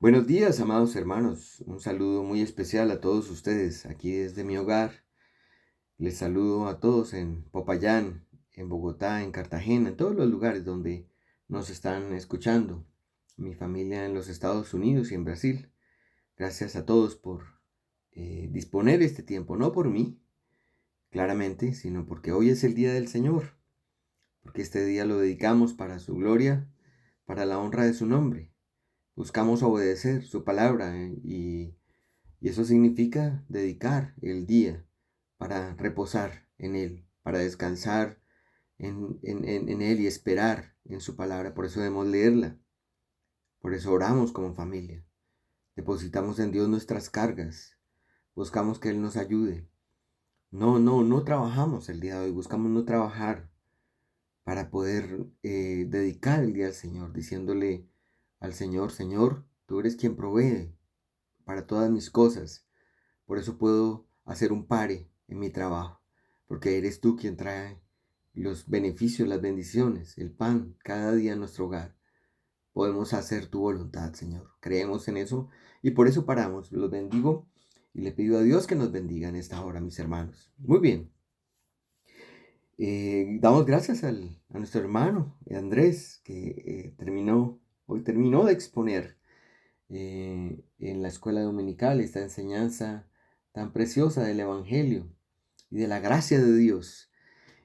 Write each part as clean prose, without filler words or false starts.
Buenos días, amados hermanos. Un saludo muy especial a todos ustedes aquí desde mi hogar. Les saludo a todos en Popayán, en Bogotá, en Cartagena, en todos los lugares donde nos están escuchando. Mi familia en los Estados Unidos y en Brasil. Gracias a todos por disponer este tiempo, no por mí, claramente, sino porque hoy es el día del Señor, porque este día lo dedicamos para su gloria, para la honra de su nombre. Buscamos obedecer su palabra y eso significa dedicar el día para reposar en Él, para descansar en Él y esperar en su palabra. Por eso debemos leerla. Por eso oramos como familia. Depositamos en Dios nuestras cargas. Buscamos que Él nos ayude. No trabajamos el día de hoy. Buscamos no trabajar para poder dedicar el día al Señor, diciéndole al Señor, Señor, tú eres quien provee para todas mis cosas. Por eso puedo hacer un pare en mi trabajo, porque eres tú quien trae los beneficios, las bendiciones, el pan cada día en nuestro hogar. Podemos hacer tu voluntad, Señor. Creemos en eso y por eso paramos. Los bendigo y le pido a Dios que nos bendiga en esta hora, mis hermanos. Muy bien. Damos gracias a nuestro hermano Andrés, que hoy terminó de exponer en la escuela dominical esta enseñanza tan preciosa del Evangelio y de la gracia de Dios.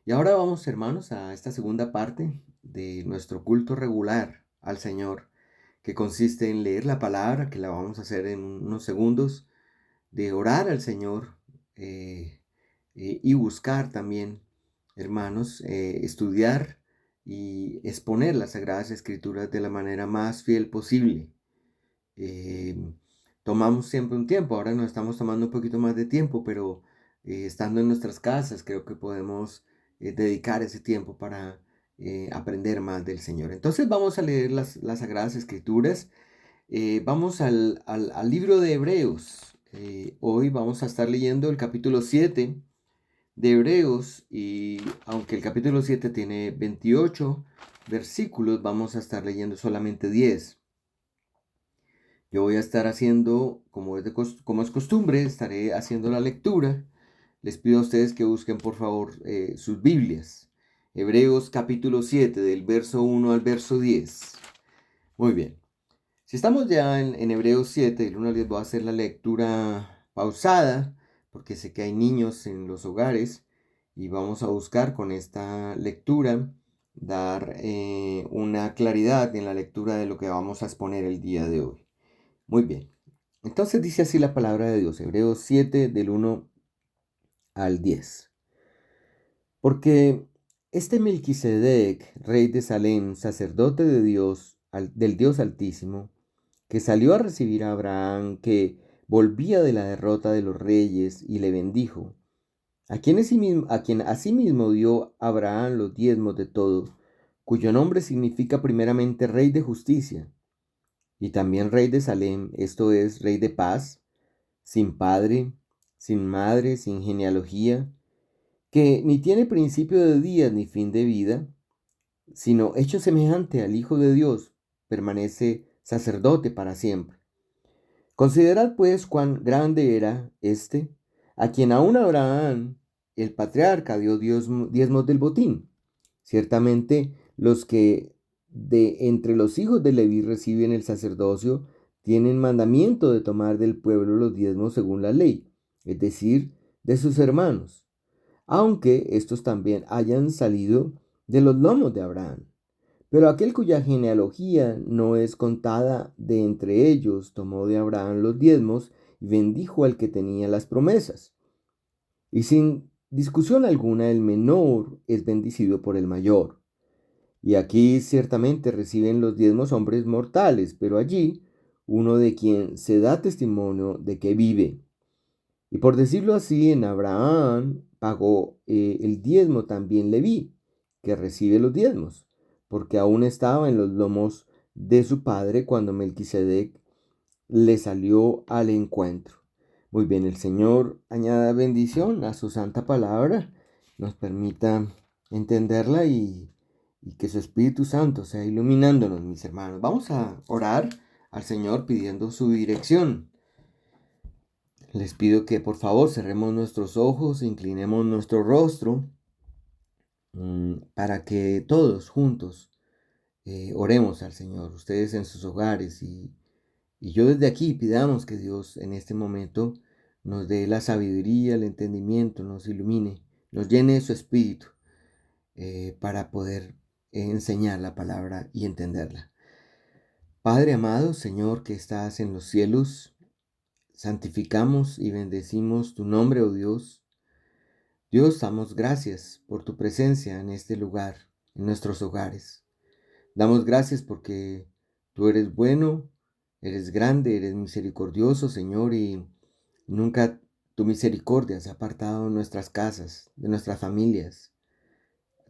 Y ahora vamos, hermanos, a esta segunda parte de nuestro culto regular al Señor, que consiste en leer la palabra, que la vamos a hacer en unos segundos, de orar al Señor y buscar también, hermanos, estudiar y exponer las Sagradas Escrituras de la manera más fiel posible. Eh, Tomamos siempre un tiempo, ahora nos estamos tomando un poquito más de tiempo, pero estando en nuestras casas creo que podemos dedicar ese tiempo para aprender más del Señor. Entonces vamos a leer las Sagradas Escrituras. Vamos al libro de Hebreos. Hoy vamos a estar leyendo el capítulo 7 de Hebreos y aunque el capítulo 7 tiene 28 versículos, vamos a estar leyendo solamente 10. Yo voy a estar haciendo, como es costumbre, estaré haciendo la lectura. Les pido a ustedes que busquen por favor sus Biblias. Hebreos capítulo 7, del verso 1 al verso 10. Muy bien. Si estamos ya en Hebreos 7, el 1 al 10 voy a hacer la lectura pausada, porque sé que hay niños en los hogares, y vamos a buscar con esta lectura dar una claridad en la lectura de lo que vamos a exponer el día de hoy. Muy bien. Entonces dice así la palabra de Dios, Hebreos 7 del 1 al 10. Porque este Melquisedec, rey de Salem, sacerdote de Dios, del Dios Altísimo, que salió a recibir a Abraham, que volvía de la derrota de los reyes, y le bendijo, a quien asimismo dio Abraham los diezmos de todo, cuyo nombre significa primeramente Rey de Justicia, y también Rey de Salem, esto es, Rey de paz, sin padre, sin madre, sin genealogía, que ni tiene principio de días ni fin de vida, sino hecho semejante al Hijo de Dios, permanece sacerdote para siempre. Considerad pues cuán grande era éste, a quien aún Abraham, el patriarca, dio diezmos del botín. Ciertamente los que de entre los hijos de Leví reciben el sacerdocio tienen mandamiento de tomar del pueblo los diezmos según la ley, es decir, de sus hermanos, aunque estos también hayan salido de los lomos de Abraham. Pero aquel cuya genealogía no es contada de entre ellos tomó de Abraham los diezmos y bendijo al que tenía las promesas. Y sin discusión alguna el menor es bendecido por el mayor. Y aquí ciertamente reciben los diezmos hombres mortales, pero allí uno de quien se da testimonio de que vive. Y por decirlo así, en Abraham pagó el diezmo también Leví, que recibe los diezmos, porque aún estaba en los lomos de su padre cuando Melquisedec le salió al encuentro. Muy bien, el Señor añada bendición a su santa palabra, nos permita entenderla y que su Espíritu Santo sea iluminándonos, mis hermanos. Vamos a orar al Señor pidiendo su dirección. Les pido que por favor cerremos nuestros ojos, inclinemos nuestro rostro, para que todos juntos oremos al Señor, ustedes en sus hogares y yo desde aquí pidamos que Dios en este momento nos dé la sabiduría, el entendimiento, nos ilumine, nos llene de su espíritu para poder enseñar la palabra y entenderla. Padre amado, Señor que estás en los cielos, santificamos y bendecimos tu nombre, oh Dios. Dios, damos gracias por tu presencia en este lugar, en nuestros hogares. Damos gracias porque tú eres bueno, eres grande, eres misericordioso, Señor, y nunca tu misericordia se ha apartado de nuestras casas, de nuestras familias.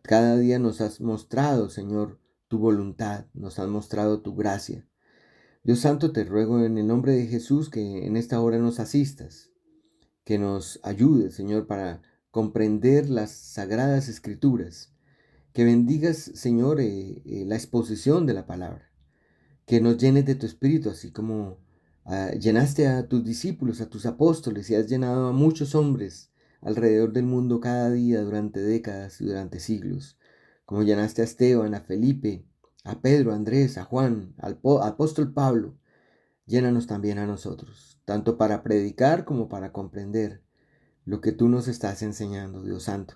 Cada día nos has mostrado, Señor, tu voluntad, nos has mostrado tu gracia. Dios Santo, te ruego en el nombre de Jesús que en esta hora nos asistas, que nos ayudes, Señor, para comprender las sagradas escrituras, que bendigas, Señor, la exposición de la palabra, que nos llenes de tu espíritu, así como llenaste a tus discípulos, a tus apóstoles y has llenado a muchos hombres alrededor del mundo cada día durante décadas y durante siglos, como llenaste a Esteban, a Felipe, a Pedro, a Andrés, a Juan, al apóstol Pablo. Llénanos también a nosotros, tanto para predicar como para comprender lo que tú nos estás enseñando, Dios Santo.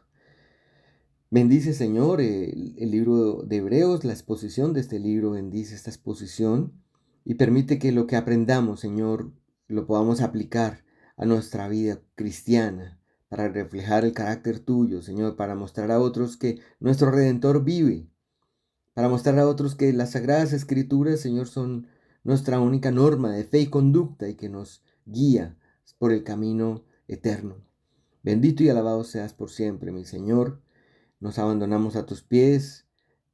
Bendice, Señor, el libro de Hebreos, la exposición de este libro, bendice esta exposición y permite que lo que aprendamos, Señor, lo podamos aplicar a nuestra vida cristiana para reflejar el carácter tuyo, Señor, para mostrar a otros que nuestro Redentor vive, para mostrar a otros que las Sagradas Escrituras, Señor, son nuestra única norma de fe y conducta y que nos guía por el camino eterno. Bendito y alabado seas por siempre, mi Señor. Nos abandonamos a tus pies,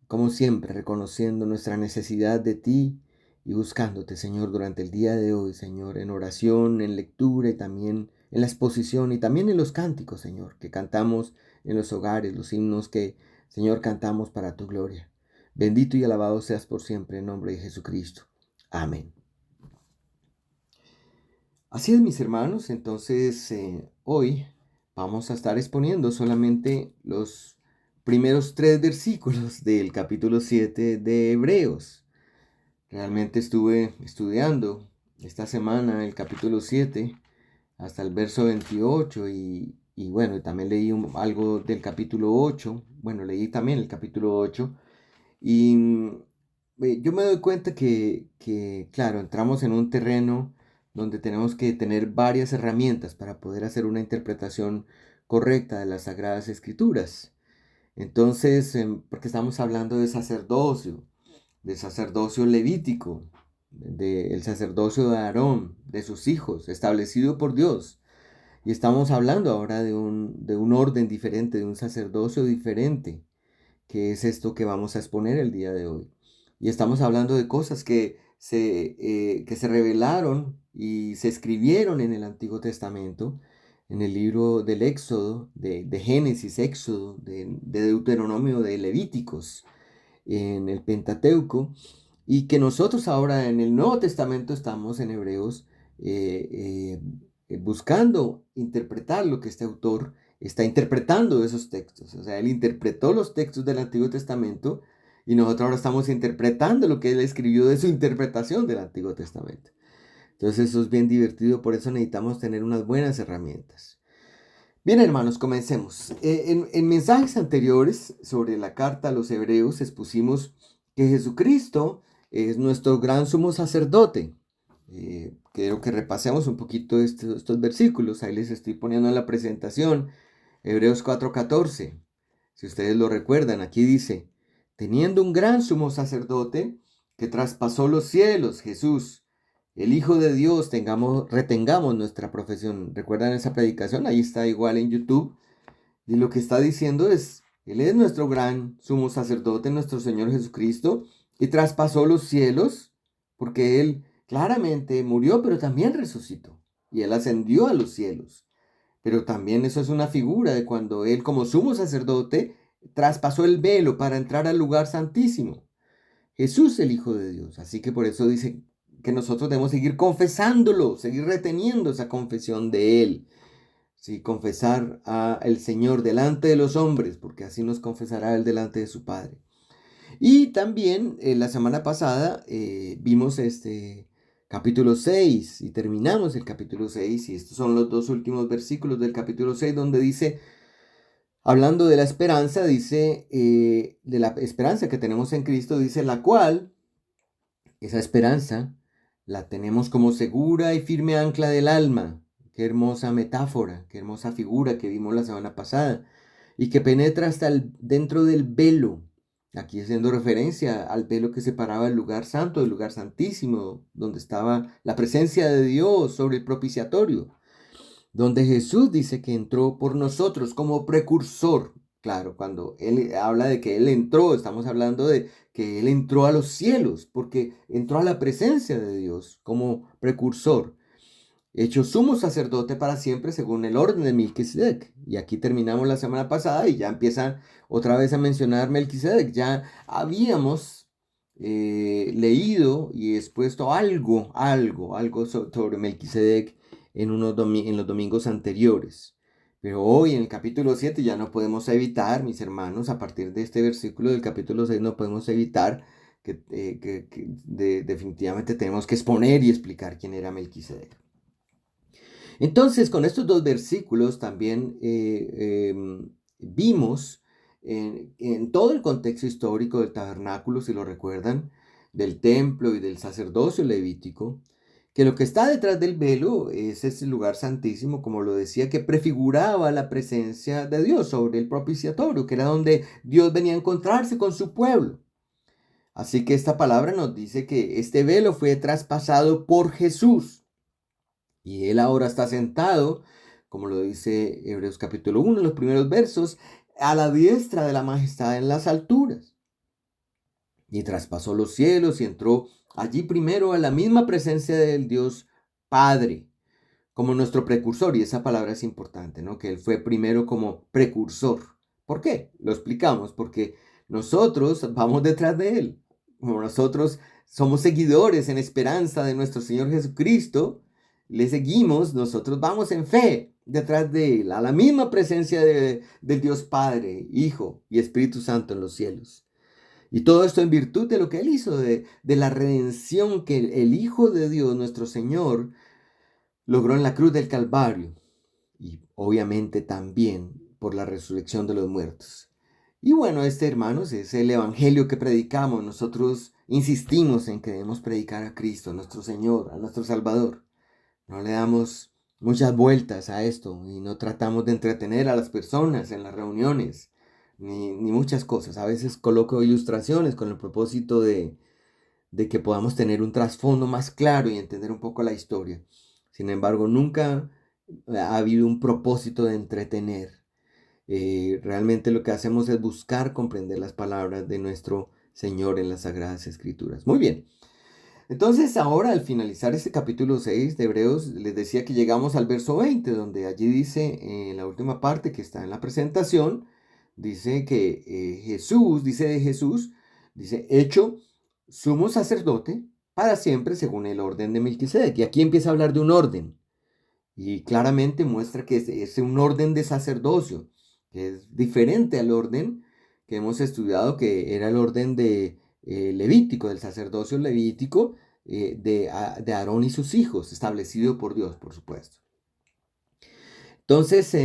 como siempre, reconociendo nuestra necesidad de ti y buscándote, Señor, durante el día de hoy, Señor, en oración, en lectura y también en la exposición y también en los cánticos, Señor, que cantamos en los hogares, los himnos que, Señor, cantamos para tu gloria. Bendito y alabado seas por siempre en nombre de Jesucristo. Amén. Así es, mis hermanos, entonces hoy vamos a estar exponiendo solamente los primeros 3 versículos del capítulo 7 de Hebreos. Realmente estuve estudiando esta semana el capítulo 7 hasta el verso 28 y bueno, también leí algo del capítulo 8. Bueno, leí también el capítulo 8 y yo me doy cuenta que, claro, entramos en un terreno donde tenemos que tener varias herramientas para poder hacer una interpretación correcta de las Sagradas Escrituras. Entonces, porque estamos hablando del sacerdocio levítico, del sacerdocio de Aarón, de sus hijos, establecido por Dios. Y estamos hablando ahora de un orden diferente, de un sacerdocio diferente, que es esto que vamos a exponer el día de hoy. Y estamos hablando de cosas que se revelaron y se escribieron en el Antiguo Testamento, en el libro del Éxodo, de Génesis, Éxodo, de Deuteronomio, de Levíticos, en el Pentateuco, y que nosotros ahora en el Nuevo Testamento estamos en Hebreos buscando interpretar lo que este autor está interpretando de esos textos. O sea, él interpretó los textos del Antiguo Testamento y nosotros ahora estamos interpretando lo que él escribió de su interpretación del Antiguo Testamento. Entonces eso es bien divertido, por eso necesitamos tener unas buenas herramientas. Bien, hermanos, comencemos. En mensajes anteriores sobre la carta a los Hebreos expusimos que Jesucristo es nuestro gran sumo sacerdote. Quiero que repasemos un poquito estos versículos. Ahí les estoy poniendo en la presentación. Hebreos 4:14. Si ustedes lo recuerdan, aquí dice, teniendo un gran sumo sacerdote que traspasó los cielos, Jesús, el Hijo de Dios, retengamos nuestra profesión. ¿Recuerdan esa predicación? Ahí está igual en YouTube. Y lo que está diciendo es, Él es nuestro gran sumo sacerdote, nuestro Señor Jesucristo, y traspasó los cielos, porque Él claramente murió, pero también resucitó. Y Él ascendió a los cielos. Pero también eso es una figura de cuando Él, como sumo sacerdote, traspasó el velo para entrar al lugar santísimo. Jesús, el Hijo de Dios. Así que por eso dice que nosotros debemos seguir confesándolo, seguir reteniendo esa confesión de Él. Sí, confesar al Señor delante de los hombres, porque así nos confesará Él delante de su Padre. Y también la semana pasada vimos este capítulo 6 y terminamos el capítulo 6 y estos son los dos últimos versículos del capítulo 6 donde dice, hablando de la esperanza, dice, de la esperanza que tenemos en Cristo, dice, la cual, esa esperanza, la tenemos como segura y firme ancla del alma. Qué hermosa metáfora, qué hermosa figura que vimos la semana pasada y que penetra hasta dentro del velo. Aquí haciendo referencia al velo que separaba el lugar santo del lugar santísimo, donde estaba la presencia de Dios sobre el propiciatorio, donde Jesús dice que entró por nosotros como precursor. Claro, cuando Él habla de que Él entró, estamos hablando de que Él entró a los cielos, porque entró a la presencia de Dios como precursor, hecho sumo sacerdote para siempre según el orden de Melquisedec. Y aquí terminamos la semana pasada y ya empiezan otra vez a mencionar Melquisedec. Ya habíamos leído y expuesto algo sobre Melquisedec en los domingos anteriores. Pero hoy en el capítulo 7 ya no podemos evitar, mis hermanos, a partir de este versículo del capítulo 6 no podemos evitar que definitivamente tenemos que exponer y explicar quién era Melquisedec. Entonces, con estos dos versículos también vimos en todo el contexto histórico del tabernáculo, si lo recuerdan, del templo y del sacerdocio levítico, que lo que está detrás del velo es ese lugar santísimo, como lo decía, que prefiguraba la presencia de Dios sobre el propiciatorio, que era donde Dios venía a encontrarse con su pueblo. Así que esta palabra nos dice que este velo fue traspasado por Jesús. Y Él ahora está sentado, como lo dice Hebreos capítulo 1, en los primeros versos, a la diestra de la majestad en las alturas. Y traspasó los cielos y entró allí primero a la misma presencia del Dios Padre, como nuestro precursor. Y esa palabra es importante, ¿no? Que Él fue primero como precursor. ¿Por qué? Lo explicamos, porque nosotros vamos detrás de Él. Como nosotros somos seguidores en esperanza de nuestro Señor Jesucristo, le seguimos, nosotros vamos en fe detrás de Él, a la misma presencia del Dios Padre, Hijo y Espíritu Santo en los cielos. Y todo esto en virtud de lo que Él hizo, de la redención que el Hijo de Dios, nuestro Señor, logró en la cruz del Calvario. Y obviamente también por la resurrección de los muertos. Y bueno, hermanos, es el evangelio que predicamos. Nosotros insistimos en que debemos predicar a Cristo, a nuestro Señor, a nuestro Salvador. No le damos muchas vueltas a esto y no tratamos de entretener a las personas en las reuniones, ni muchas cosas. A veces coloco ilustraciones con el propósito de que podamos tener un trasfondo más claro y entender un poco la historia. Sin embargo, nunca ha habido un propósito de entretener. Realmente lo que hacemos es buscar comprender las palabras de nuestro Señor en las Sagradas Escrituras. Muy bien. Entonces ahora al finalizar este capítulo 6 de Hebreos, les decía que llegamos al verso 20, donde allí dice, en la última parte que está en la presentación, dice que Jesús, dice, hecho sumo sacerdote para siempre según el orden de Melquisedec. Y aquí empieza a hablar de un orden. Y claramente muestra que es un orden de sacerdocio, que es diferente al orden que hemos estudiado, que era el orden de levítico, del sacerdocio levítico, de Aarón y sus hijos, establecido por Dios, por supuesto. Entonces,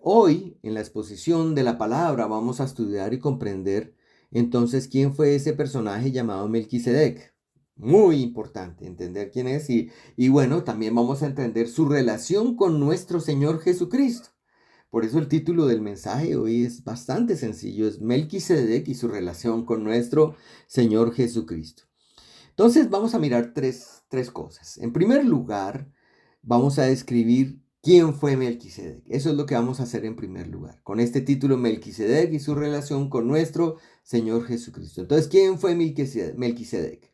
hoy en la exposición de la palabra vamos a estudiar y comprender entonces quién fue ese personaje llamado Melquisedec. Muy importante entender quién es y bueno, también vamos a entender su relación con nuestro Señor Jesucristo. Por eso el título del mensaje hoy es bastante sencillo, es Melquisedec y su relación con nuestro Señor Jesucristo. Entonces vamos a mirar tres cosas. En primer lugar, vamos a describir quién fue Melquisedec. Eso es lo que vamos a hacer en primer lugar. Con este título, Melquisedec y su relación con nuestro Señor Jesucristo. Entonces, ¿quién fue Melquisedec?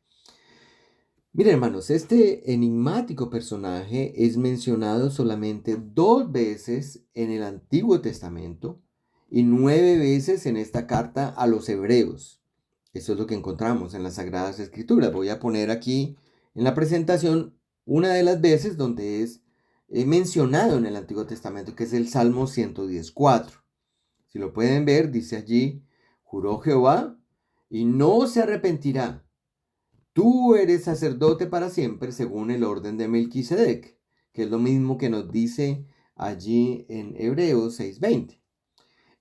Miren, hermanos, este enigmático personaje es mencionado solamente 2 veces en el Antiguo Testamento y 9 veces en esta carta a los Hebreos. Eso es lo que encontramos en las Sagradas Escrituras. Voy a poner aquí en la presentación una de las veces donde es mencionado en el Antiguo Testamento, que es el Salmo 110:4. Si lo pueden ver, dice allí, juró Jehová y no se arrepentirá. Tú eres sacerdote para siempre según el orden de Melquisedec, que es lo mismo que nos dice allí en Hebreos 6:20.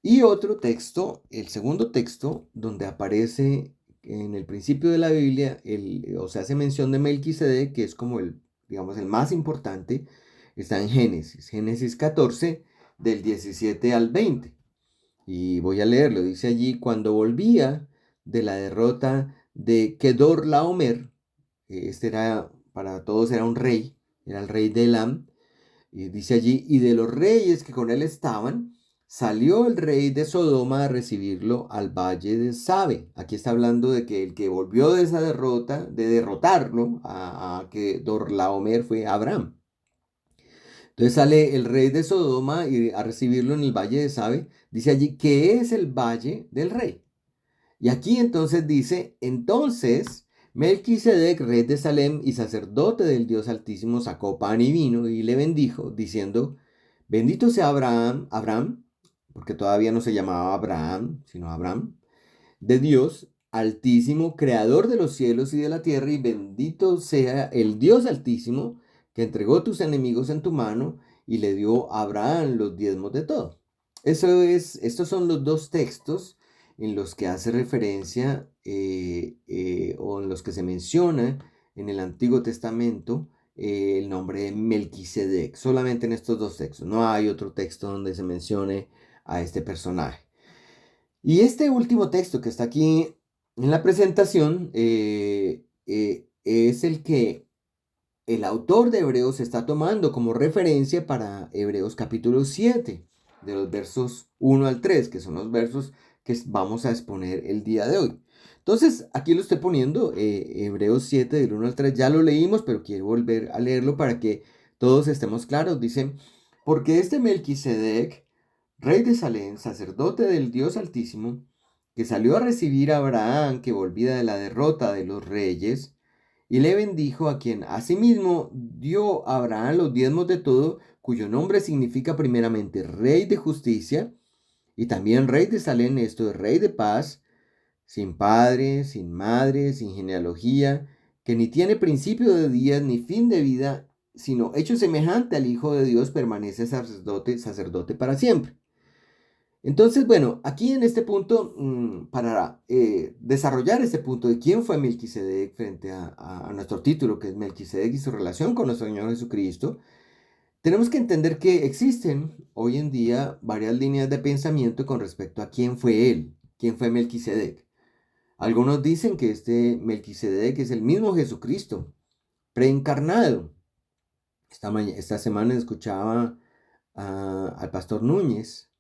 Y otro texto, el segundo texto, donde aparece en el principio de la Biblia, o se hace mención de Melquisedec, que es como digamos, el más importante, está en Génesis 14, del 17 al 20. Y voy a leerlo, dice allí, cuando volvía de la derrota de Kedorlaomer, este era, para todos era un rey, era el rey de Elam, y dice allí, y de los reyes que con él estaban, salió el rey de Sodoma a recibirlo al valle de Sabe. Aquí está hablando de que el que volvió de esa derrota, de derrotarlo, a que Dorlaomer fue Abraham. Entonces sale el rey de Sodoma a recibirlo en el valle de Sabe. Dice allí que es el valle del rey. Y aquí entonces dice, entonces Melquisedec, rey de Salem y sacerdote del Dios Altísimo, sacó pan y vino y le bendijo, diciendo, bendito sea Abraham, porque todavía no se llamaba Abraham, sino Abraham, de Dios Altísimo, creador de los cielos y de la tierra, y bendito sea el Dios Altísimo, que entregó tus enemigos en tu mano y le dio a Abraham los diezmos de todo. Estos son los dos textos en los que hace referencia o en los que se menciona en el Antiguo Testamento el nombre de Melquisedec. Solamente en estos dos textos. No hay otro texto donde se mencione a este personaje. Y este último texto que está aquí en la presentación es el que el autor de Hebreos está tomando como referencia para Hebreos capítulo 7, de los versos 1 al 3, que son los versos que vamos a exponer el día de hoy. Entonces, aquí lo estoy poniendo, Hebreos 7, del 1 al 3, ya lo leímos, pero quiero volver a leerlo para que todos estemos claros. Dice, porque este Melquisedec, rey de Salem, sacerdote del Dios Altísimo, que salió a recibir a Abraham, que volvía de la derrota de los reyes, y le bendijo, a quien asimismo dio a Abraham los diezmos de todo, cuyo nombre significa primeramente Rey de Justicia, y también Rey de Salem, esto es Rey de Paz, sin padre, sin madre, sin genealogía, que ni tiene principio de días ni fin de vida, sino hecho semejante al Hijo de Dios, permanece sacerdote para siempre. Entonces, bueno, aquí en este punto, para desarrollar este punto de quién fue Melquisedec frente a nuestro título, que es Melquisedec y su relación con nuestro Señor Jesucristo, tenemos que entender que existen hoy en día varias líneas de pensamiento con respecto a quién fue él, quién fue Melquisedec. Algunos dicen que este Melquisedec es el mismo Jesucristo, preencarnado. Esta semana escuchaba al pastor Núñez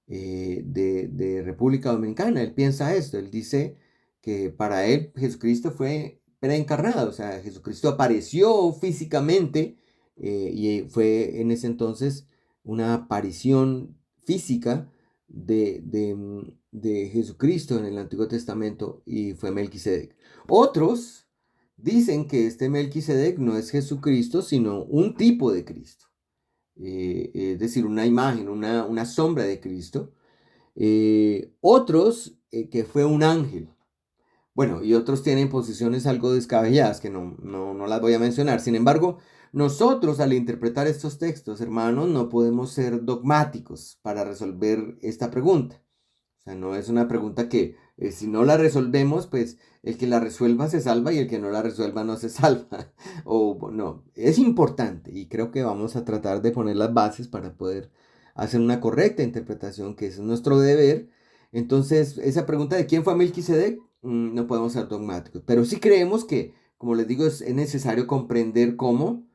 de República Dominicana. Él piensa esto, él dice que para él Jesucristo fue preencarnado, o sea, Jesucristo apareció físicamente y fue en ese entonces una aparición física de Jesucristo en el Antiguo Testamento y fue Melquisedec. Otros dicen que este Melquisedec no es Jesucristo, sino un tipo de Cristo. Es decir, una imagen, una sombra de Cristo. Otros que fue un ángel. Bueno, y otros tienen posiciones algo descabelladas que no las voy a mencionar. Sin embargo, nosotros al interpretar estos textos, hermanos, no podemos ser dogmáticos para resolver esta pregunta. O sea, no es una pregunta que si no la resolvemos, pues el que la resuelva se salva y el que no la resuelva no se salva. O no, es importante y creo que vamos a tratar de poner las bases para poder hacer una correcta interpretación, que es nuestro deber. Entonces, esa pregunta de quién fue Melquisedec, no podemos ser dogmáticos, pero sí creemos que, como les digo, es necesario comprender cómo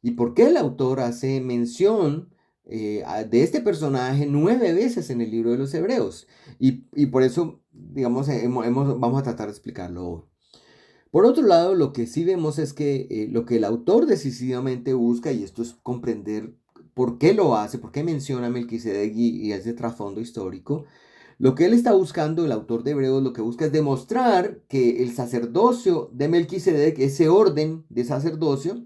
y por qué el autor hace mención de este personaje 9 veces en el libro de los Hebreos. Y por eso, digamos, vamos a tratar de explicarlo hoy. Por otro lado, lo que sí vemos es que lo que el autor decisivamente busca, y esto es comprender por qué lo hace, por qué menciona a Melquisedec y ese trasfondo histórico, Lo que él está buscando, el autor de Hebreos, lo que busca es demostrar que el sacerdocio de Melquisedec, ese orden de sacerdocio,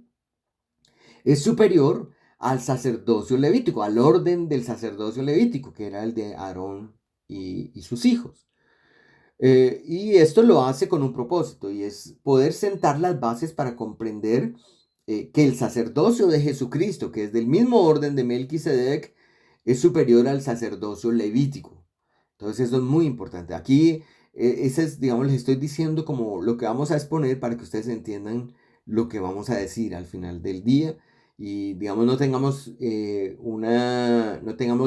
es superior al sacerdocio levítico, al orden del sacerdocio levítico, que era el de Aarón y sus hijos. Y esto lo hace con un propósito, y es poder sentar las bases para comprender que el sacerdocio de Jesucristo, que es del mismo orden de Melquisedec, es superior al sacerdocio levítico. Entonces eso es muy importante. Aquí, ese es, digamos, les estoy diciendo como lo que vamos a exponer para que ustedes entiendan lo que vamos a decir al final del día y, digamos, no tengamos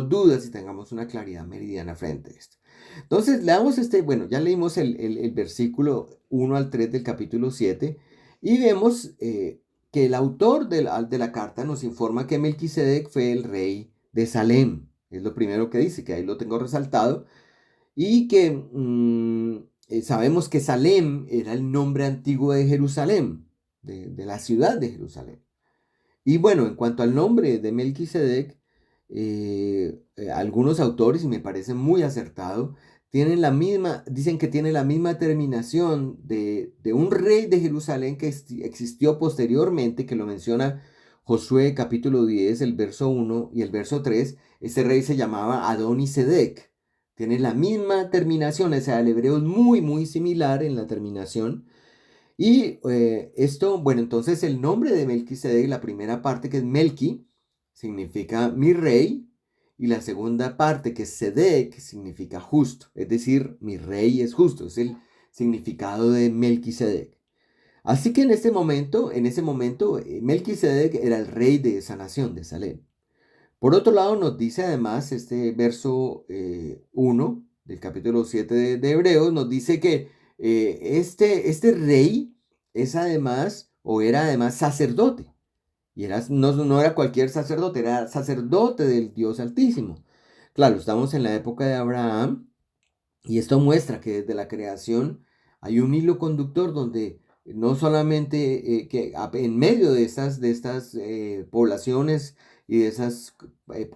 dudas y tengamos una claridad meridiana frente a esto. Entonces, leamos bueno, ya leímos el versículo 1 al 3 del capítulo 7 y vemos que el autor de la carta nos informa que Melquisedec fue el rey de Salem. Es lo primero que dice, que ahí lo tengo resaltado. Y que sabemos que Salem era el nombre antiguo de Jerusalén, de la ciudad de Jerusalén. Y bueno, en cuanto al nombre de Melquisedec, algunos autores, y me parece muy acertado, dicen que tiene la misma terminación de un rey de Jerusalén que existió posteriormente, que lo menciona Josué capítulo 10, el verso 1 y el verso 3. Ese rey se llamaba Adonisedec. Tiene la misma terminación, o sea, el hebreo es muy, muy similar en la terminación. Y bueno, entonces el nombre de Melquisedec, la primera parte que es Melqui, significa mi rey, y la segunda parte que es Sedec, significa justo, es decir, mi rey es justo, es el significado de Melquisedec. Así que en ese momento, Melquisedec era el rey de esa nación, de Salem. Por otro lado, nos dice además este verso 1 del capítulo 7 de Hebreos, nos dice que este rey es además, o era además sacerdote. Y no era cualquier sacerdote, era sacerdote del Dios Altísimo. Claro, estamos en la época de Abraham y esto muestra que desde la creación hay un hilo conductor donde no solamente en medio de estas poblaciones y de esas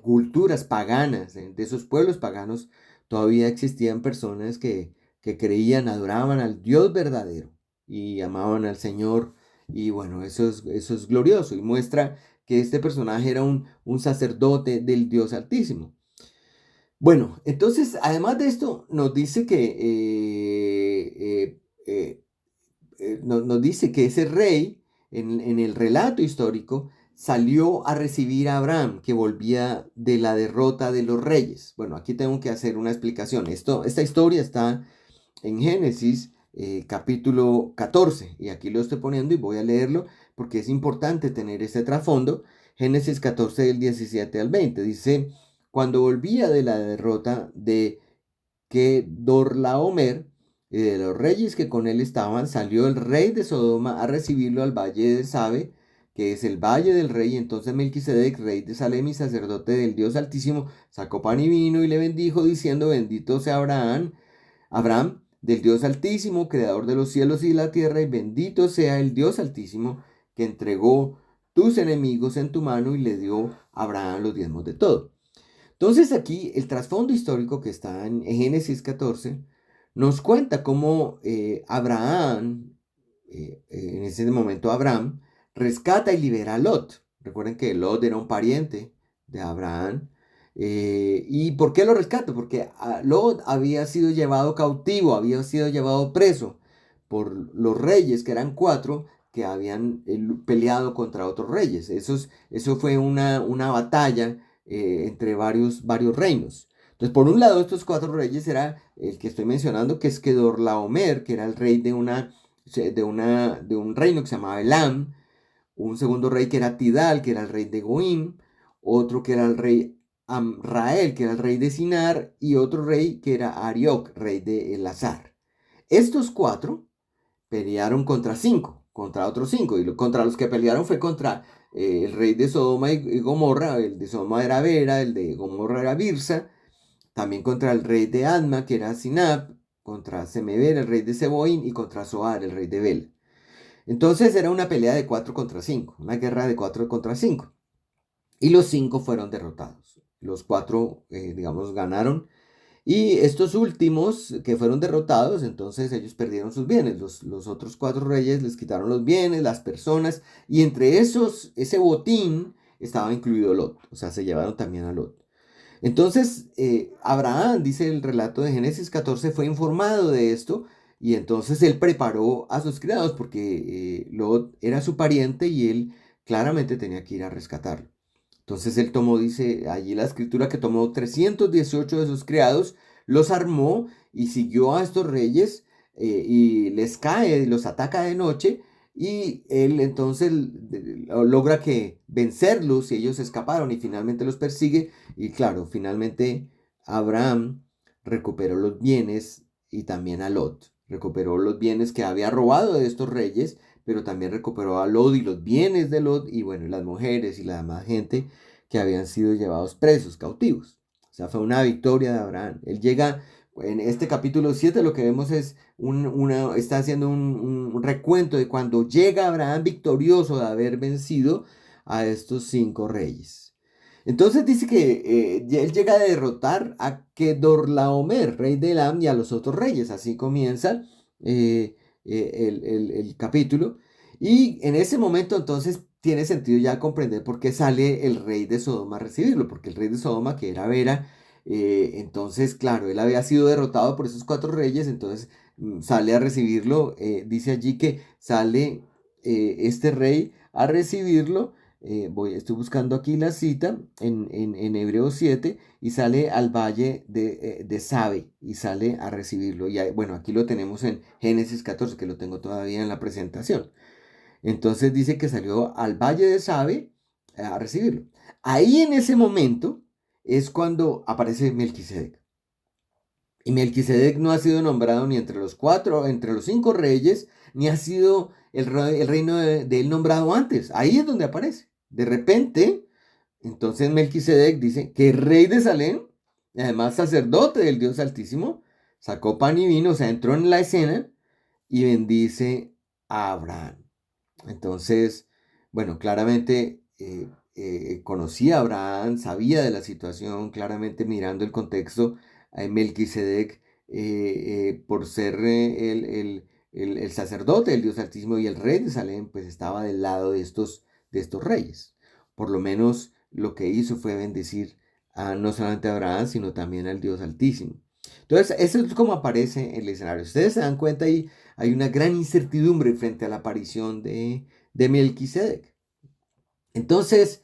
culturas paganas, de esos pueblos paganos, todavía existían personas que creían, adoraban al Dios verdadero y amaban al Señor. Y bueno, eso es glorioso y muestra que este personaje era un sacerdote del Dios Altísimo. Bueno, entonces, además de esto, nos dice que nos dice que ese rey, en el relato histórico, salió a recibir a Abraham, que volvía de la derrota de los reyes. Bueno, aquí tengo que hacer una explicación. Esta historia está en Génesis capítulo 14, y aquí lo estoy poniendo y voy a leerlo porque es importante tener este trasfondo. Génesis 14 del 17 al 20 dice: cuando volvía de la derrota de Kedorlaomer y de los reyes que con él estaban, salió el rey de Sodoma a recibirlo al valle de Sabe, que es el valle del rey. Entonces Melquisedec, rey de Salem y sacerdote del Dios Altísimo, sacó pan y vino y le bendijo, diciendo: bendito sea Abraham, del Dios Altísimo, creador de los cielos y la tierra, y bendito sea el Dios Altísimo, que entregó tus enemigos en tu mano y le dio a Abraham los diezmos de todo. Entonces aquí el trasfondo histórico que está en Génesis 14 nos cuenta cómo Abraham, en ese momento Abraham, rescata y libera a Lot. Recuerden que Lot era un pariente de Abraham. ¿Y por qué lo rescata? Porque Lot había sido llevado cautivo, había sido llevado preso por los reyes, que eran 4, que habían peleado contra otros reyes. Eso fue una batalla entre varios reinos. Entonces, por un lado, estos 4 reyes era el que estoy mencionando, que es Kedorlaomer, que era el rey de un reino que se llamaba Elam. Un segundo rey que era Tidal, que era el rey de Goim. Otro que era el rey Amrael, que era el rey de Sinar. Y otro rey que era Arioc, rey de Elazar. Estos 4 pelearon contra otros 5, y contra los que pelearon fue contra el rey de Sodoma y Gomorra. El de Sodoma era Bera, el de Gomorra era Birsa, también contra el rey de Adma, que era Sinab, contra Semeber, el rey de Seboín, y contra Zoar, el rey de Bel. Entonces era una pelea de 4 contra 5, una guerra de 4 contra 5, y los 5 fueron derrotados. Los 4, digamos, ganaron. Y estos últimos que fueron derrotados, entonces ellos perdieron sus bienes. Los otros 4 reyes les quitaron los bienes, las personas, y entre esos, ese botín estaba incluido Lot. O sea, se llevaron también a Lot. Entonces, Abraham, dice el relato de Génesis 14, fue informado de esto y entonces él preparó a sus criados porque Lot era su pariente y él claramente tenía que ir a rescatarlo. Entonces él tomó, dice allí la escritura, que tomó 318 de sus criados, los armó y siguió a estos reyes y les cae, los ataca de noche y él entonces logra que vencerlos y ellos escaparon y finalmente los persigue y claro, finalmente Abraham recuperó los bienes y también a Lot. Recuperó los bienes que había robado de estos reyes, pero también recuperó a Lot y los bienes de Lot y bueno, las mujeres y la demás gente que habían sido llevados presos, cautivos. O sea, fue una victoria de Abraham. Él llega, en este capítulo 7 lo que vemos es, está haciendo un recuento de cuando llega Abraham victorioso de haber vencido a estos 5 reyes. Entonces dice que él llega a derrotar a Kedorlaomer, rey de Elam, y a los otros reyes. Así comienza el capítulo. Y en ese momento entonces tiene sentido ya comprender por qué sale el rey de Sodoma a recibirlo, porque el rey de Sodoma, que era Vera, entonces, claro, él había sido derrotado por esos 4 reyes, entonces sale a recibirlo. Dice allí que sale este rey a recibirlo. Estoy buscando aquí la cita en Hebreos 7 y sale al valle de Sabe y sale a recibirlo. Y bueno, aquí lo tenemos en Génesis 14, que lo tengo todavía en la presentación. Entonces dice que salió al valle de Sabe a recibirlo. Ahí en ese momento es cuando aparece Melquisedec. Y Melquisedec no ha sido nombrado ni entre los 5 reyes, ni ha sido el reino de él nombrado antes. Ahí es donde aparece. De repente, entonces Melquisedec dice que rey de Salem, y además sacerdote del Dios Altísimo, sacó pan y vino, o sea, entró en la escena y bendice a Abraham. Entonces, bueno, claramente conocía a Abraham, sabía de la situación, claramente mirando el contexto, Melquisedec, por ser el sacerdote del Dios Altísimo y el rey de Salem, pues estaba del lado de estos reyes. Por lo menos lo que hizo fue bendecir no solamente a Abraham, sino también al Dios Altísimo. Entonces, eso es como aparece en el escenario. Ustedes se dan cuenta ahí, hay una gran incertidumbre frente a la aparición de Melquisedec. Entonces,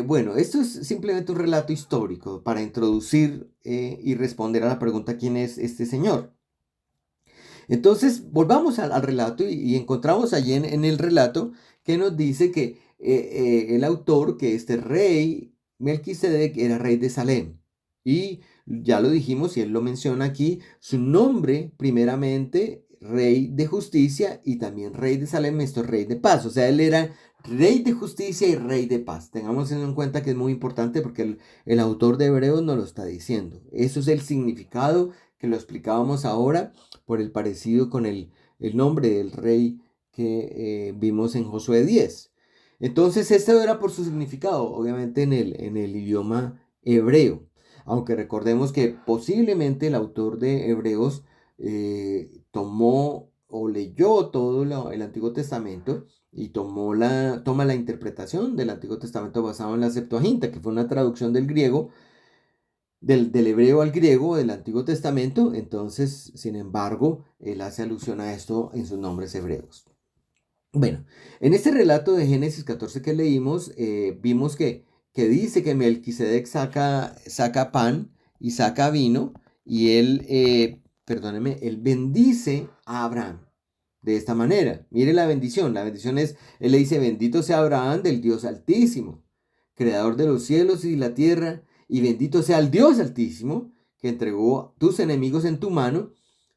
bueno, esto es simplemente un relato histórico para introducir y responder a la pregunta ¿quién es este señor? Entonces, volvamos al relato y encontramos allí en el relato que nos dice que el autor, que este rey Melquisedec era rey de Salem. Y ya lo dijimos y él lo menciona aquí, su nombre primeramente rey de justicia y también rey de Salem, esto es rey de paz. O sea, él era rey de justicia y rey de paz. Tengamos eso en cuenta que es muy importante porque el autor de Hebreos nos lo está diciendo. Eso es el significado que lo explicábamos ahora por el parecido con el nombre del rey que vimos en Josué 10. Entonces, esto era por su significado, obviamente en el idioma hebreo. Aunque recordemos que posiblemente el autor de Hebreos tomó o leyó todo el Antiguo Testamento y toma la interpretación del Antiguo Testamento basado en la Septuaginta, que fue una traducción del griego del hebreo al griego del Antiguo Testamento, entonces, sin embargo, él hace alusión a esto en sus nombres hebreos. Bueno, en este relato de Génesis 14 que leímos, vimos que dice que Melquisedec saca pan y saca vino, y él, perdóneme, él bendice a Abraham de esta manera. Mire la bendición es, él le dice, bendito sea Abraham del Dios Altísimo, creador de los cielos y la tierra, y bendito sea el Dios Altísimo, que entregó tus enemigos en tu mano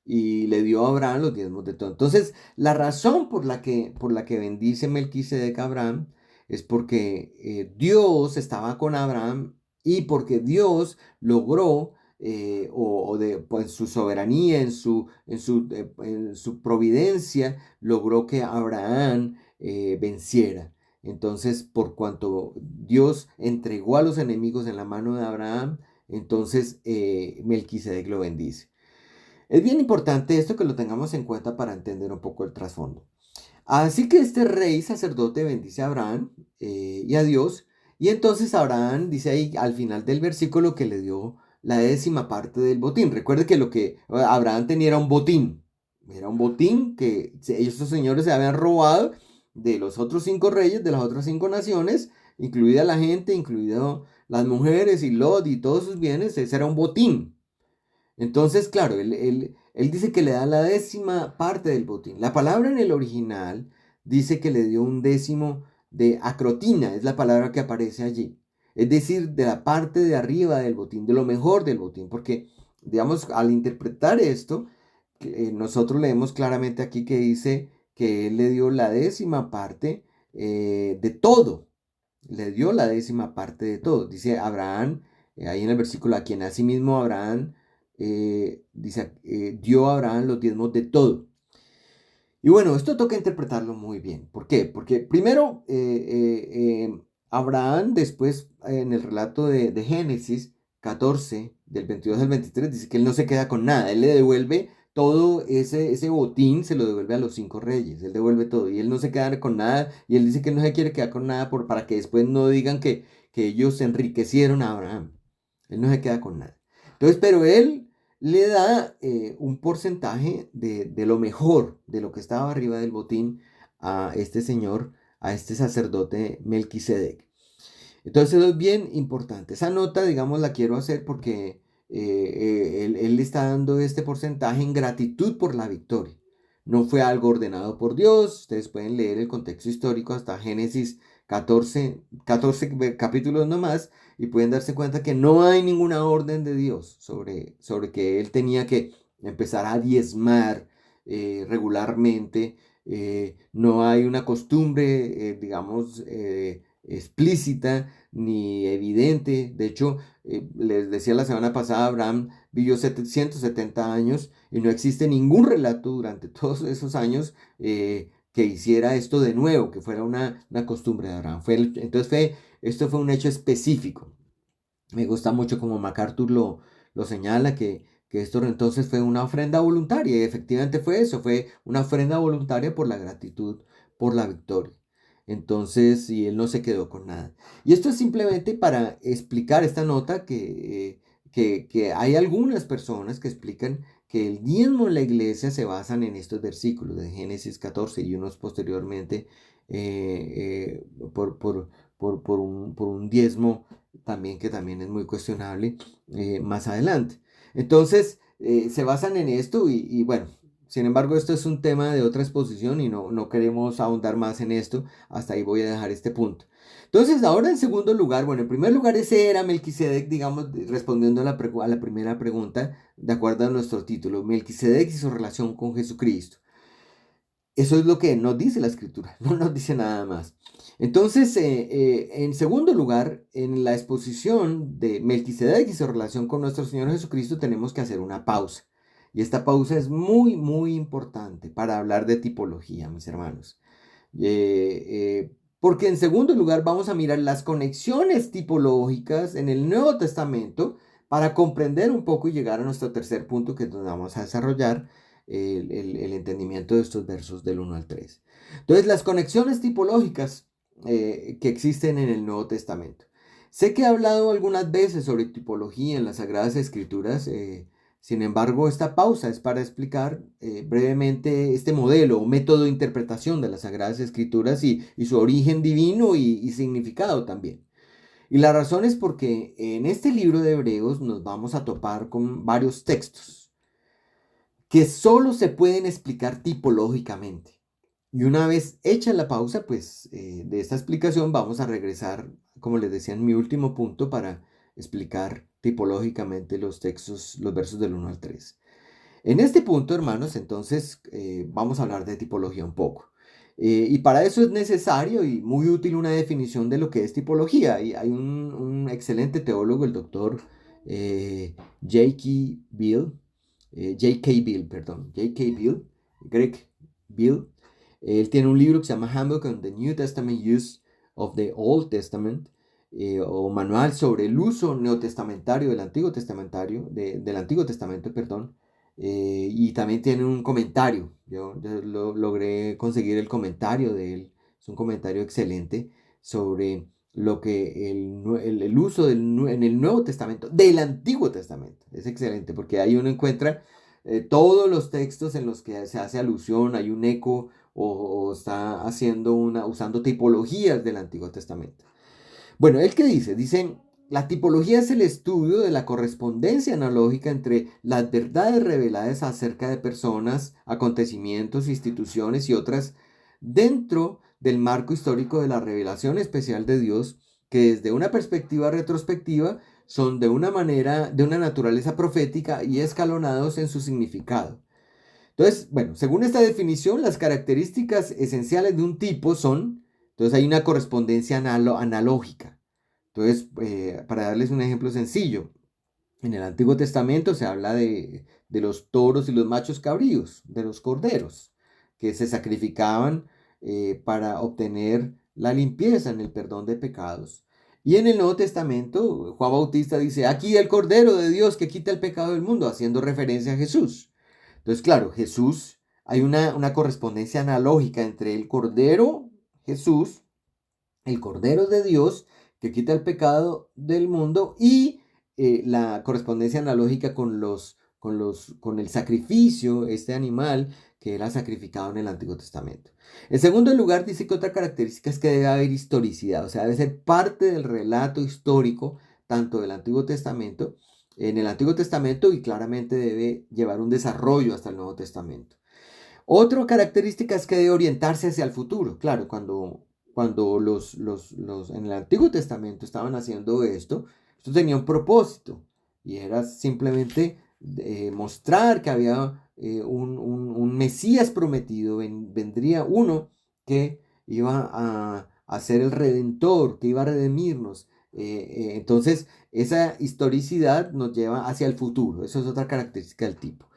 y le dio a Abraham los diezmos de todo. Entonces, la razón por la que bendice Melquisedec a Abraham es porque Dios estaba con Abraham y porque Dios logró pues, en su soberanía, en su providencia, logró que Abraham venciera. Entonces, por cuanto Dios entregó a los enemigos en la mano de Abraham, entonces Melquisedec lo bendice. Es bien importante esto que lo tengamos en cuenta para entender un poco el trasfondo. Así que este rey sacerdote bendice a Abraham y a Dios, y entonces Abraham dice ahí al final del versículo que le dio la 10ª parte del botín. Recuerde que lo que Abraham tenía era un botín que estos señores se habían robado de los otros 5 reyes, de las otras 5 naciones, incluida la gente, incluido las mujeres y Lot y todos sus bienes. Ese era un botín. Entonces, claro, él dice que le da la 10ª parte del botín. La palabra en el original dice que le dio un décimo de acrotina, es la palabra que aparece allí. Es decir, de la parte de arriba del botín, de lo mejor del botín, porque, digamos, al interpretar esto, nosotros leemos claramente aquí que dice que él le dio la 10ª parte de todo, le dio la 10ª parte de todo. Dice Abraham, ahí en el versículo, a quien asimismo Abraham, dice, dio a Abraham los diezmos de todo. Y bueno, esto toca interpretarlo muy bien. ¿Por qué? Porque primero, Abraham, después en el relato de Génesis 14, del 22 al 23, dice que él no se queda con nada, él le devuelve todo ese botín, se lo devuelve a los 5 reyes, él devuelve todo y él no se queda con nada y él dice que él no se quiere quedar con nada para que después no digan que ellos enriquecieron a Abraham. Él no se queda con nada. Entonces, pero él le da un porcentaje de lo mejor, de lo que estaba arriba del botín a este señor, a este sacerdote Melquisedec. Entonces es bien importante. Esa nota, digamos, la quiero hacer porque él le está dando este porcentaje en gratitud por la victoria. No fue algo ordenado por Dios. Ustedes pueden leer el contexto histórico hasta Génesis 14 capítulos nomás y pueden darse cuenta que no hay ninguna orden de Dios sobre que él tenía que empezar a diezmar regularmente. No hay una costumbre, digamos, explícita ni evidente. De hecho, les decía la semana pasada, Abraham vivió 770 años y no existe ningún relato durante todos esos años que hiciera esto de nuevo, que fuera una costumbre de Abraham. Esto fue un hecho específico. Me gusta mucho como MacArthur lo señala, que esto entonces fue una ofrenda voluntaria, y efectivamente fue eso, fue una ofrenda voluntaria por la gratitud, por la victoria. Entonces, y él no se quedó con nada. Y esto es simplemente para explicar esta nota que hay algunas personas que explican que el diezmo en la iglesia se basan en estos versículos de Génesis 14 y unos posteriormente por un diezmo también que también es muy cuestionable más adelante. Entonces, se basan en esto y bueno, sin embargo, esto es un tema de otra exposición y no queremos ahondar más en esto. Hasta ahí voy a dejar este punto. Entonces, ahora en segundo lugar, bueno, en primer lugar ese era Melquisedec, digamos, respondiendo a la primera pregunta, de acuerdo a nuestro título, Melquisedec y su relación con Jesucristo. Eso es lo que nos dice la escritura, no nos dice nada más. Entonces, en segundo lugar, en la exposición de Melquisedec y su relación con nuestro Señor Jesucristo, tenemos que hacer una pausa. Y esta pausa es muy, muy importante para hablar de tipología, mis hermanos. Porque en segundo lugar vamos a mirar las conexiones tipológicas en el Nuevo Testamento para comprender un poco y llegar a nuestro tercer punto que nos vamos a desarrollar el entendimiento de estos versos del 1 al 3. Entonces, las conexiones tipológicas que existen en el Nuevo Testamento. Sé que he hablado algunas veces sobre tipología en las Sagradas Escrituras, sin embargo, esta pausa es para explicar brevemente este modelo o método de interpretación de las Sagradas Escrituras y su origen divino y significado también. Y la razón es porque en este libro de Hebreos nos vamos a topar con varios textos que solo se pueden explicar tipológicamente. Y una vez hecha la pausa, pues de esta explicación vamos a regresar, como les decía en mi último punto, para explicar tipológicamente los textos, los versos del 1 al 3. En este punto, hermanos, entonces vamos a hablar de tipología un poco. Y para eso es necesario y muy útil una definición de lo que es tipología. Y hay un excelente teólogo, el doctor J.K. Bill, Greg Bill. Él tiene un libro que se llama Handbook on the New Testament Use of the Old Testament. o manual sobre el uso neotestamentario del Antiguo Testamentario, del Antiguo Testamento, perdón, y también tiene un comentario. Yo logré conseguir el comentario de él. Es un comentario excelente sobre lo que el uso en el Nuevo Testamento, del Antiguo Testamento. Es excelente porque ahí uno encuentra todos los textos en los que se hace alusión, hay un eco o está usando tipologías del Antiguo Testamento. Bueno, ¿él qué dice? Dice, la tipología es el estudio de la correspondencia analógica entre las verdades reveladas acerca de personas, acontecimientos, instituciones y otras dentro del marco histórico de la revelación especial de Dios, que desde una perspectiva retrospectiva son de una naturaleza profética y escalonados en su significado. Entonces, bueno, según esta definición, las características esenciales de un tipo son, entonces hay una correspondencia analógica. Entonces, para darles un ejemplo sencillo, en el Antiguo Testamento se habla de los toros y los machos cabríos, de los corderos, que se sacrificaban para obtener la limpieza en el perdón de pecados. Y en el Nuevo Testamento, Juan Bautista dice, aquí el Cordero de Dios que quita el pecado del mundo, haciendo referencia a Jesús. Entonces, claro, Jesús, hay una correspondencia analógica entre el Cordero, Jesús, el Cordero de Dios, que quita el pecado del mundo, y la correspondencia analógica con el sacrificio, este animal que era sacrificado en el Antiguo Testamento. En segundo lugar, dice que otra característica es que debe haber historicidad, o sea, debe ser parte del relato histórico, tanto del Antiguo Testamento, en el Antiguo Testamento, y claramente debe llevar un desarrollo hasta el Nuevo Testamento. Otra característica es que debe orientarse hacia el futuro. Claro, cuando en el Antiguo Testamento estaban haciendo esto tenía un propósito y era simplemente mostrar que había un Mesías prometido, vendría uno que iba a ser el Redentor, que iba a redimirnos. Entonces, esa historicidad nos lleva hacia el futuro. Eso es otra característica del tipo.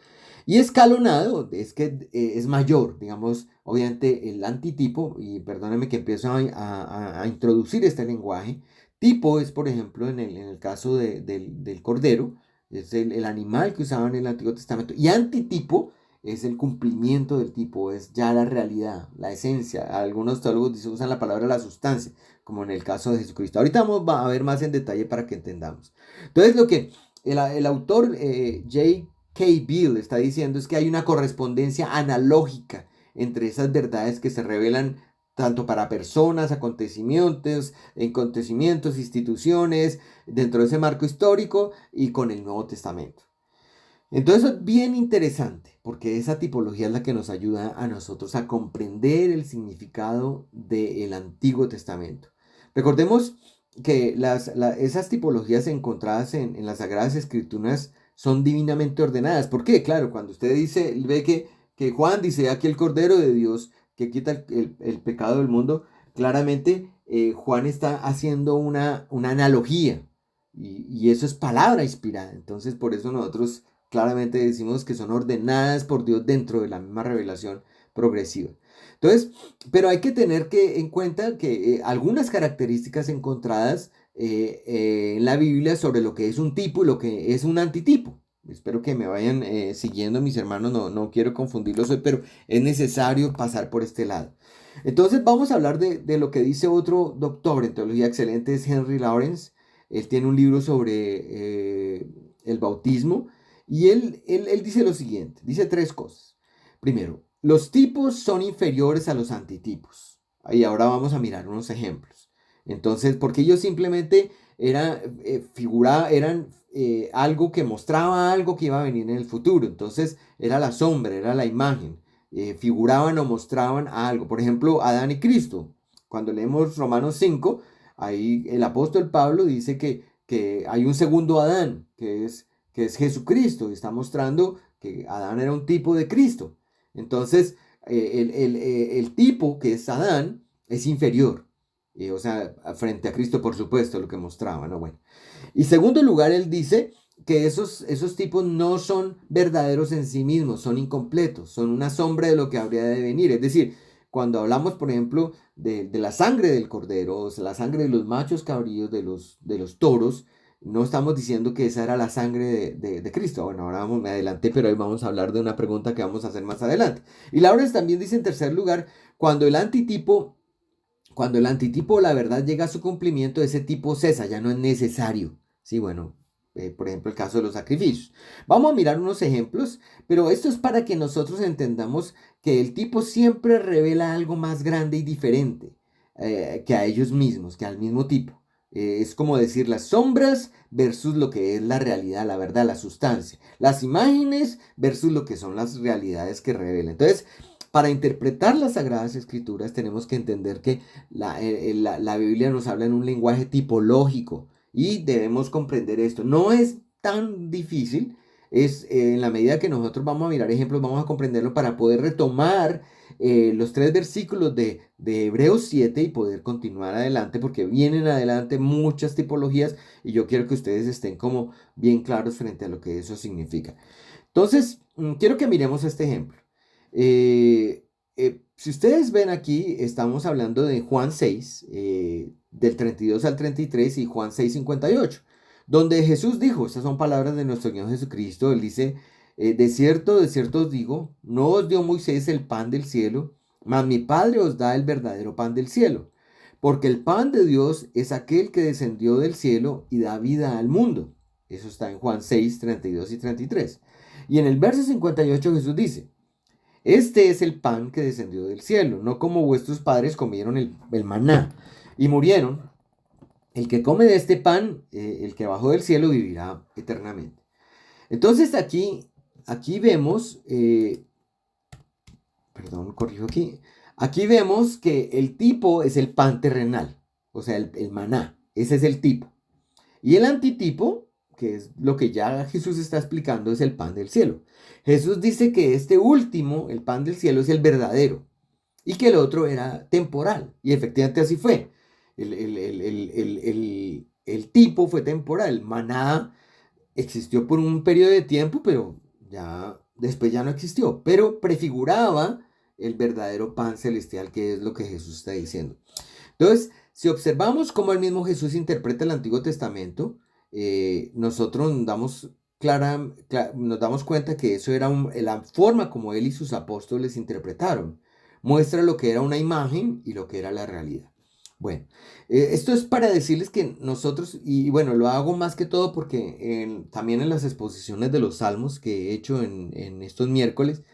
Y escalonado es que es mayor, digamos, obviamente el antitipo, y perdónenme que empiezo a introducir este lenguaje. Tipo es, por ejemplo, en el caso del cordero, es el animal que usaban en el Antiguo Testamento, y antitipo es el cumplimiento del tipo, es ya la realidad, la esencia. Algunos teólogos usan la palabra la sustancia, como en el caso de Jesucristo. Ahorita vamos a ver más en detalle para que entendamos. Entonces, lo que el autor J.K. Beale está diciendo es que hay una correspondencia analógica entre esas verdades que se revelan tanto para personas, acontecimientos, instituciones, dentro de ese marco histórico y con el Nuevo Testamento. Entonces es bien interesante porque esa tipología es la que nos ayuda a nosotros a comprender el significado del Antiguo Testamento. Recordemos que esas tipologías encontradas en las Sagradas Escrituras son divinamente ordenadas. ¿Por qué? Claro, cuando usted ve que Juan dice aquí el Cordero de Dios que quita el pecado del mundo, claramente Juan está haciendo una analogía y eso es palabra inspirada. Entonces por eso nosotros claramente decimos que son ordenadas por Dios dentro de la misma revelación progresiva. Entonces, pero hay que tener en cuenta que algunas características encontradas en la Biblia sobre lo que es un tipo y lo que es un antitipo. Espero que me vayan siguiendo mis hermanos, no quiero confundirlos hoy, pero es necesario pasar por este lado. Entonces vamos a hablar de lo que dice otro doctor en teología excelente, es Henry Lawrence. Él tiene un libro sobre el bautismo y él dice lo siguiente, dice tres cosas. Primero, los tipos son inferiores a los antitipos. Y ahora vamos a mirar unos ejemplos. Entonces, porque ellos simplemente eran algo que mostraba algo que iba a venir en el futuro. Entonces, era la sombra, era la imagen. Figuraban o mostraban algo. Por ejemplo, Adán y Cristo. Cuando leemos Romanos 5, ahí el apóstol Pablo dice que hay un segundo Adán, que es Jesucristo. Y está mostrando que Adán era un tipo de Cristo. Entonces, el tipo que es Adán es inferior. O sea, frente a Cristo, por supuesto, lo que mostraba, ¿no? Bueno. Y segundo lugar, él dice que esos tipos no son verdaderos en sí mismos, son incompletos, son una sombra de lo que habría de venir. Es decir, cuando hablamos, por ejemplo, de la sangre del cordero, o sea, la sangre de los machos cabríos, de los toros, no estamos diciendo que esa era la sangre de Cristo. Bueno, ahora me adelanté, pero hoy vamos a hablar de una pregunta que vamos a hacer más adelante. Y Laurens también dice en tercer lugar, cuando el antitipo, o la verdad llega a su cumplimiento, ese tipo cesa, ya no es necesario. Sí, bueno, por ejemplo, el caso de los sacrificios. Vamos a mirar unos ejemplos, pero esto es para que nosotros entendamos que el tipo siempre revela algo más grande y diferente que a ellos mismos, que al mismo tipo. Es como decir las sombras versus lo que es la realidad, la verdad, la sustancia. Las imágenes versus lo que son las realidades que revelan. Entonces, para interpretar las Sagradas Escrituras tenemos que entender que la Biblia nos habla en un lenguaje tipológico y debemos comprender esto. No es tan difícil, es en la medida que nosotros vamos a mirar ejemplos, vamos a comprenderlo para poder retomar los 3 versículos de Hebreos 7 y poder continuar adelante, porque vienen adelante muchas tipologías y yo quiero que ustedes estén como bien claros frente a lo que eso significa. Entonces, quiero que miremos este ejemplo. Si ustedes ven aquí, estamos hablando de Juan 6, del 32 al 33 y Juan 6, 58, donde Jesús dijo, estas son palabras de nuestro Señor Jesucristo, Él dice, de cierto os digo, no os dio Moisés el pan del cielo, mas mi Padre os da el verdadero pan del cielo, porque el pan de Dios es aquel que descendió del cielo y da vida al mundo. Eso está en Juan 6, 32 y 33. Y en el verso 58 Jesús dice, este es el pan que descendió del cielo, no como vuestros padres comieron el maná y murieron. El que come de este pan, el que bajó del cielo, vivirá eternamente. Entonces aquí vemos, perdón, corrijo aquí. Aquí vemos que el tipo es el pan terrenal, o sea, el maná. Ese es el tipo. Y el antitipo, que es lo que ya Jesús está explicando, es el pan del cielo. Jesús dice que este último, el pan del cielo, es el verdadero y que el otro era temporal. Y efectivamente así fue. El tipo fue temporal. Maná existió por un periodo de tiempo, pero ya después ya no existió. Pero prefiguraba el verdadero pan celestial, que es lo que Jesús está diciendo. Entonces, si observamos cómo el mismo Jesús interpreta el Antiguo Testamento, nosotros nos damos cuenta que eso era la forma como él y sus apóstoles interpretaron. Muestra lo que era una imagen y lo que era la realidad. Bueno, esto es para decirles que nosotros, y bueno, lo hago más que todo porque también en las exposiciones de los salmos que he hecho en estos miércoles,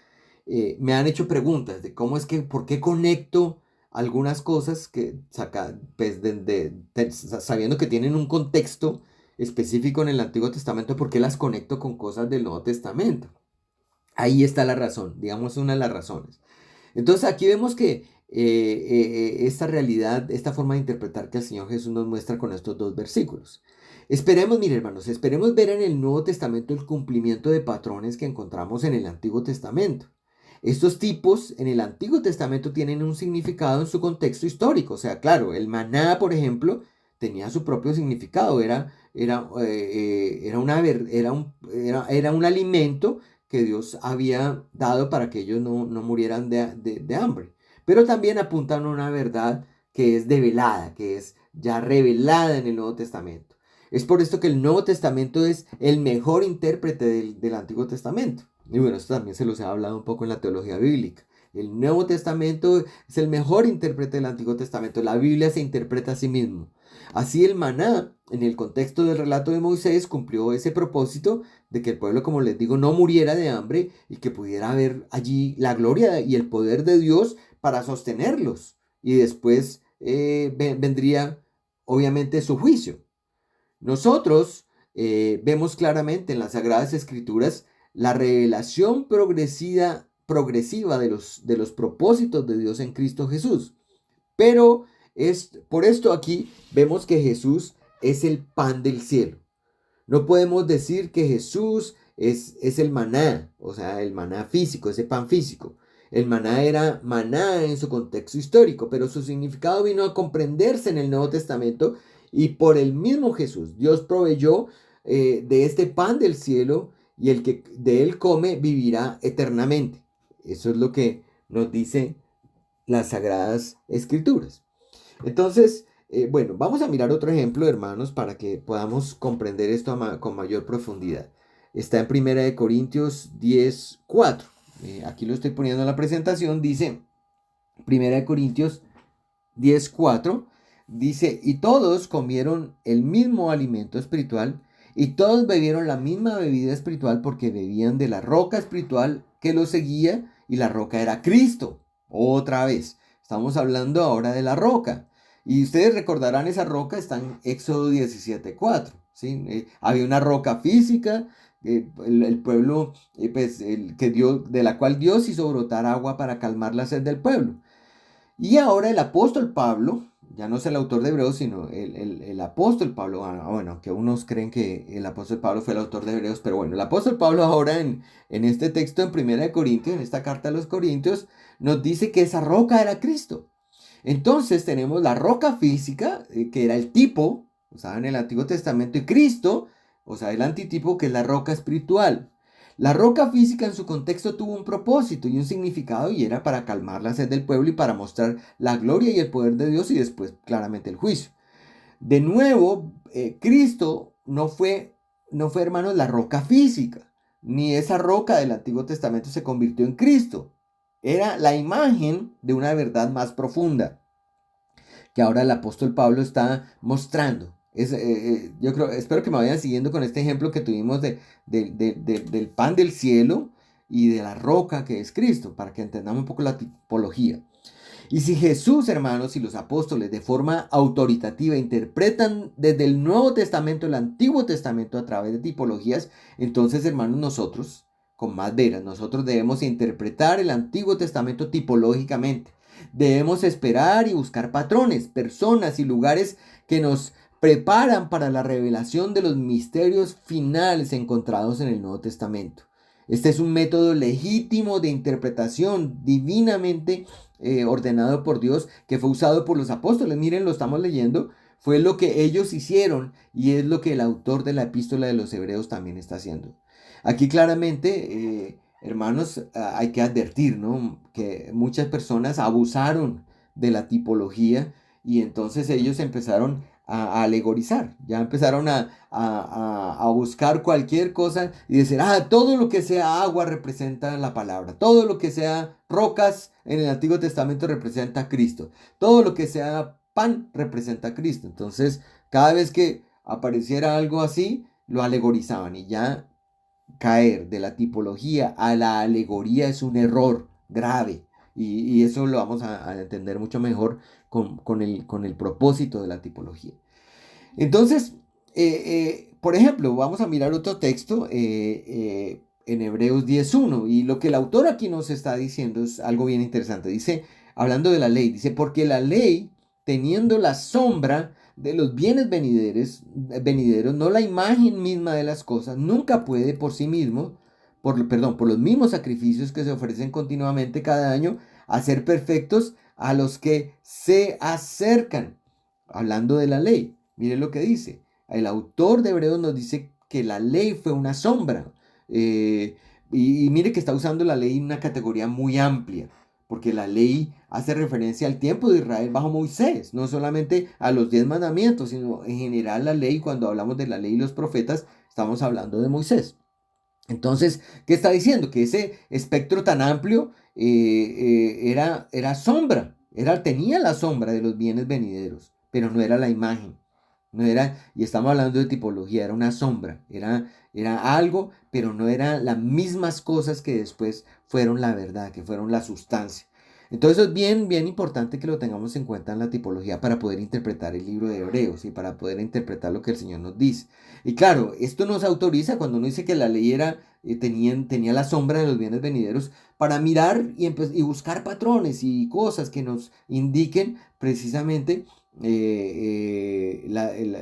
me han hecho preguntas de cómo es que, por qué conecto algunas cosas que pues, sabiendo que tienen un contexto específico en el Antiguo Testamento, por qué las conecto con cosas del Nuevo Testamento. Ahí está la razón, digamos una de las razones. Entonces aquí vemos que esta realidad, esta forma de interpretar que el Señor Jesús nos muestra con estos 2 versículos. Esperemos, mire hermanos, esperemos ver en el Nuevo Testamento el cumplimiento de patrones que encontramos en el Antiguo Testamento. Estos tipos en el Antiguo Testamento tienen un significado en su contexto histórico. O sea, claro, el maná, por ejemplo, tenía su propio significado. Era un alimento que Dios había dado para que ellos no murieran de hambre. Pero también apuntan a una verdad que es develada, que es ya revelada en el Nuevo Testamento. Es por esto que el Nuevo Testamento es el mejor intérprete del Antiguo Testamento. Y bueno, esto también se los he hablado un poco en la teología bíblica. El Nuevo Testamento es el mejor intérprete del Antiguo Testamento. La Biblia se interpreta a sí mismo. Así el maná, en el contexto del relato de Moisés, cumplió ese propósito de que el pueblo, como les digo, no muriera de hambre y que pudiera haber allí la gloria y el poder de Dios para sostenerlos. Y después vendría, obviamente, su juicio. Nosotros vemos claramente en las Sagradas Escrituras la revelación progresiva de los propósitos de Dios en Cristo Jesús. Pero por esto aquí vemos que Jesús es el pan del cielo. No podemos decir que Jesús es el maná, o sea, el maná físico, ese pan físico. El maná era maná en su contexto histórico, pero su significado vino a comprenderse en el Nuevo Testamento y por el mismo Jesús. Dios proveyó de este pan del cielo y el que de él come vivirá eternamente. Eso es lo que nos dice las Sagradas Escrituras. Entonces, bueno, vamos a mirar otro ejemplo, hermanos, para que podamos comprender esto con mayor profundidad. Está en 1 Corintios 10:4. Aquí lo estoy poniendo en la presentación. Dice 1 Corintios 10:4. Dice, y todos comieron el mismo alimento espiritual y todos bebieron la misma bebida espiritual porque bebían de la roca espiritual que los seguía y la roca era Cristo. Otra vez, estamos hablando ahora de la roca. Y ustedes recordarán esa roca, está en Éxodo 17:4. ¿Sí? Había una roca física, el pueblo, pues, de la cual Dios hizo brotar agua para calmar la sed del pueblo. Y ahora el apóstol Pablo, ya no es el autor de Hebreos, sino el apóstol Pablo, bueno, que unos creen que el apóstol Pablo fue el autor de Hebreos, pero bueno, el apóstol Pablo ahora en este texto en 1 Corintios, en esta carta a los Corintios, nos dice que esa roca era Cristo. Entonces tenemos la roca física, que era el tipo, usada en el Antiguo Testamento, y Cristo, o sea, el antitipo, que es la roca espiritual. La roca física en su contexto tuvo un propósito y un significado y era para calmar la sed del pueblo y para mostrar la gloria y el poder de Dios y después claramente el juicio. De nuevo, Cristo no fue, hermanos, la roca física, ni esa roca del Antiguo Testamento se convirtió en Cristo. Era la imagen de una verdad más profunda que ahora el apóstol Pablo está mostrando. Yo creo, espero que me vayan siguiendo con este ejemplo que tuvimos del pan del cielo y de la roca que es Cristo, para que entendamos un poco la tipología. Y si Jesús, hermanos, y los apóstoles de forma autoritativa interpretan desde el Nuevo Testamento el Antiguo Testamento a través de tipologías, entonces, hermanos, nosotros, con más veras, nosotros debemos interpretar el Antiguo Testamento tipológicamente. Debemos esperar y buscar patrones, personas y lugares que nos preparan para la revelación de los misterios finales encontrados en el Nuevo Testamento. Este es un método legítimo de interpretación divinamente ordenado por Dios, que fue usado por los apóstoles. Miren, lo estamos leyendo. Fue lo que ellos hicieron y es lo que el autor de la epístola de los Hebreos también está haciendo. Aquí claramente, hermanos, hay que advertir, ¿no? Que muchas personas abusaron de la tipología y entonces ellos empezaron a alegorizar, ya empezaron a buscar cualquier cosa y decir, todo lo que sea agua representa la palabra, todo lo que sea rocas en el Antiguo Testamento representa a Cristo, todo lo que sea pan representa a Cristo. Entonces, cada vez que apareciera algo así, lo alegorizaban y ya caer de la tipología a la alegoría es un error grave. Y eso lo vamos a entender mucho mejor con el propósito de la tipología. Entonces, por ejemplo, vamos a mirar otro texto en Hebreos 10:1 y lo que el autor aquí nos está diciendo es algo bien interesante. Dice, hablando de la ley, dice, porque la ley, teniendo la sombra de los bienes venideros, no la imagen misma de las cosas, nunca puede por sí mismo, por los mismos sacrificios que se ofrecen continuamente cada año, hacer perfectos a los que se acercan. Hablando de la ley. Mire lo que dice. El autor de Hebreos nos dice que la ley fue una sombra. Eh, y mire que está usando la ley en una categoría muy amplia, porque la ley hace referencia al tiempo de Israel bajo Moisés, no solamente a los 10 mandamientos, sino en general la ley. Cuando hablamos de la ley y los profetas, estamos hablando de Moisés. Entonces, ¿qué está diciendo? Que ese espectro tan amplio era sombra, tenía la sombra de los bienes venideros, pero no era la imagen. No era, y estamos hablando de tipología, era una sombra, era algo, pero no eran las mismas cosas que después fueron la verdad, que fueron la sustancia. Entonces es bien, bien importante que lo tengamos en cuenta en la tipología para poder interpretar el libro de Hebreos y para poder interpretar lo que el Señor nos dice. Y claro, esto nos autoriza cuando uno dice que la ley tenía la sombra de los bienes venideros para mirar y buscar patrones y cosas que nos indiquen precisamente,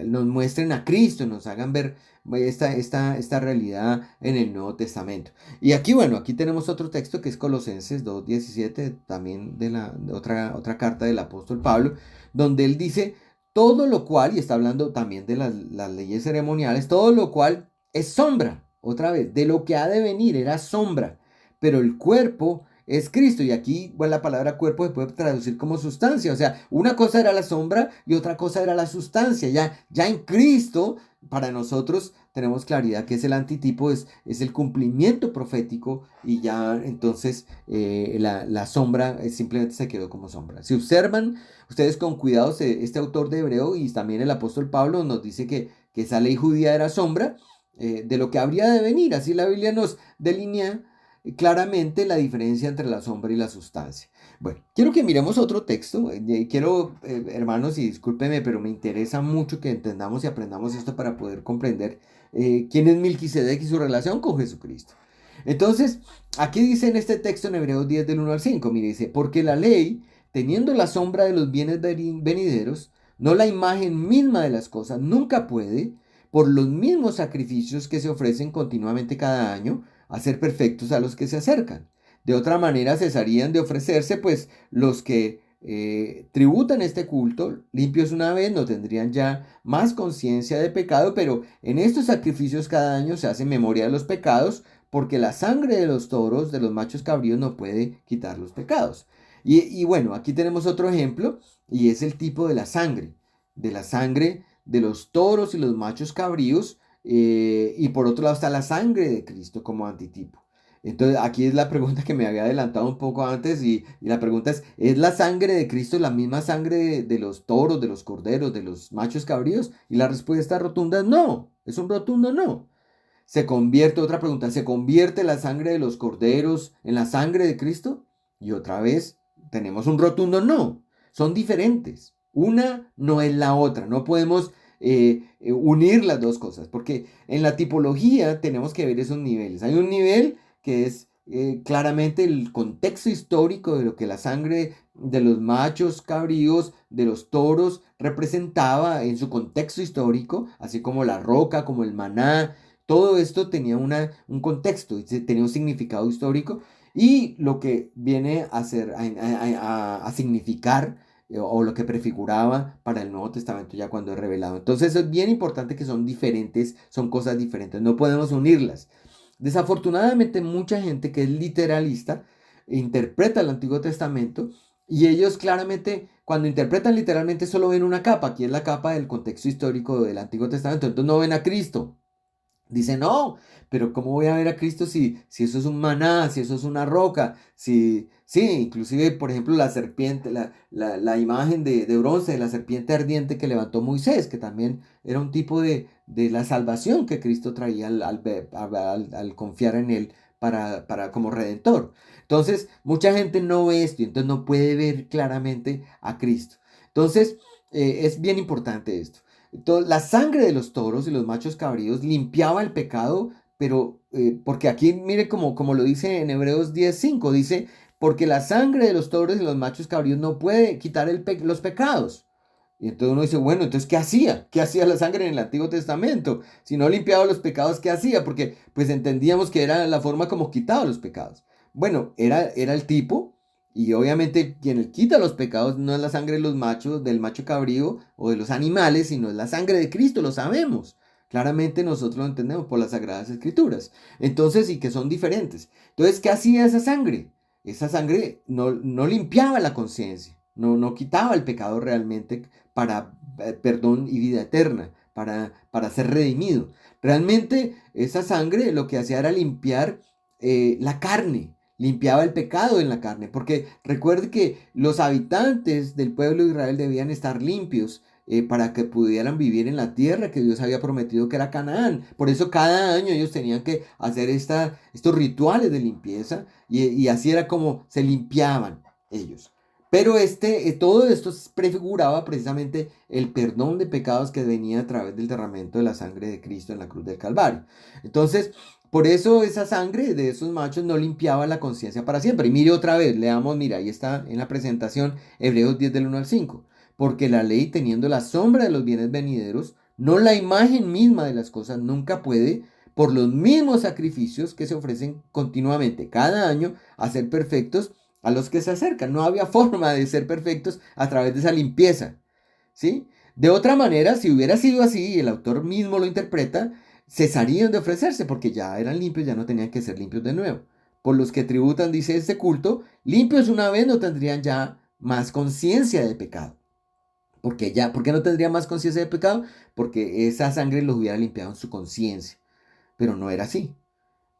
nos muestren a Cristo, nos hagan ver esta realidad en el Nuevo Testamento. Y aquí, bueno, aquí tenemos otro texto que es Colosenses 2:17, también de otra carta del apóstol Pablo, donde él dice, todo lo cual, y está hablando también de las leyes ceremoniales, todo lo cual es sombra, otra vez, de lo que ha de venir, era sombra, pero el cuerpo es Cristo. Y aquí, bueno, la palabra cuerpo se puede traducir como sustancia. O sea, una cosa era la sombra y otra cosa era la sustancia. Ya en Cristo, para nosotros tenemos claridad que es el antitipo, es el cumplimiento profético y ya entonces la sombra simplemente se quedó como sombra. Si observan ustedes con cuidado, este autor de Hebreo y también el apóstol Pablo nos dice que esa ley judía era sombra de lo que habría de venir. Así la Biblia nos delinea claramente la diferencia entre la sombra y la sustancia. Bueno, quiero que miremos otro texto. Quiero, hermanos, y discúlpenme, pero me interesa mucho que entendamos y aprendamos esto para poder comprender quién es Melquisedec y su relación con Jesucristo. Entonces, aquí dice en este texto en Hebreos 10 del 1 al 5, mire, dice, porque la ley, teniendo la sombra de los bienes venideros, no la imagen misma de las cosas, nunca puede, por los mismos sacrificios que se ofrecen continuamente cada año, hacer perfectos a los que se acercan. De otra manera cesarían de ofrecerse, pues los que tributan este culto, limpios una vez, no tendrían ya más conciencia de pecado, pero en estos sacrificios cada año se hace memoria de los pecados, porque la sangre de los toros, de los machos cabríos, no puede quitar los pecados. Y bueno, aquí tenemos otro ejemplo, y es el tipo de la sangre de los toros y los machos cabríos, y por otro lado está la sangre de Cristo como antitipo. Entonces aquí es la pregunta que me había adelantado un poco antes y la pregunta ¿es la sangre de Cristo la misma sangre de los toros, de los corderos, de los machos cabríos? Y la respuesta rotunda es no, es un rotundo no. Otra pregunta, ¿se convierte la sangre de los corderos en la sangre de Cristo? Y otra vez tenemos un rotundo no. Son diferentes. Una no es la otra. No podemos unir las dos cosas, porque en la tipología tenemos que ver esos niveles. Hay un nivel que es claramente el contexto histórico de lo que la sangre de los machos cabríos, de los toros, representaba en su contexto histórico, así como la roca, como el maná. Todo esto tenía un contexto, tenía un significado histórico y lo que viene a, ser, a significar o lo que prefiguraba para el Nuevo Testamento ya cuando es revelado. Entonces es bien importante que son diferentes, son cosas diferentes, no podemos unirlas. Desafortunadamente mucha gente que es literalista interpreta el Antiguo Testamento y ellos claramente cuando interpretan literalmente solo ven una capa, aquí es la capa del contexto histórico del Antiguo Testamento, entonces no ven a Cristo. Dice, no, pero ¿cómo voy a ver a Cristo si eso es un maná, si eso es una roca? Sí, inclusive, por ejemplo, la serpiente, la imagen de bronce de la serpiente ardiente que levantó Moisés, que también era un tipo de la salvación que Cristo traía al confiar en él para como redentor. Entonces, mucha gente no ve esto y entonces no puede ver claramente a Cristo. Entonces, es bien importante esto. Entonces, la sangre de los toros y los machos cabríos limpiaba el pecado, pero porque aquí mire como lo dice en Hebreos 10:5, dice, porque la sangre de los toros y los machos cabríos no puede quitar los pecados. Y entonces uno dice, bueno, entonces ¿qué hacía? ¿Qué hacía la sangre en el Antiguo Testamento? Si no limpiaba los pecados, ¿qué hacía? Porque pues entendíamos que era la forma como quitaba los pecados. Bueno, era el tipo, y obviamente quien quita los pecados no es la sangre de los machos, del macho cabrío o de los animales, sino es la sangre de Cristo, lo sabemos. Claramente nosotros lo entendemos por las Sagradas Escrituras. Entonces, y que son diferentes. Entonces, ¿qué hacía esa sangre? Esa sangre no limpiaba la conciencia, no quitaba el pecado realmente para perdón y vida eterna, para ser redimido. Realmente esa sangre lo que hacía era limpiar la carne, limpiaba el pecado en la carne, porque recuerde que los habitantes del pueblo de Israel debían estar limpios para que pudieran vivir en la tierra que Dios había prometido que era Canaán. Por eso cada año ellos tenían que hacer estos rituales de limpieza y así era como se limpiaban ellos. Pero todo esto prefiguraba precisamente el perdón de pecados que venía a través del derramamiento de la sangre de Cristo en la cruz del Calvario. Entonces, por eso esa sangre de esos machos no limpiaba la conciencia para siempre. Y mire otra vez, leamos, mira, ahí está en la presentación Hebreos 10 del 1 al 5. Porque la ley, teniendo la sombra de los bienes venideros, no la imagen misma de las cosas, nunca puede, por los mismos sacrificios que se ofrecen continuamente cada año, hacer perfectos a los que se acercan. No había forma de ser perfectos a través de esa limpieza, ¿sí? De otra manera, si hubiera sido así, y el autor mismo lo interpreta, cesarían de ofrecerse porque ya eran limpios, ya no tenían que ser limpios de nuevo. por los que tributan, dice este culto, limpios una vez no tendrían ya más conciencia de pecado. ¿Por qué no tendría más conciencia de pecado? Porque esa sangre los hubiera limpiado en su conciencia. Pero no era así.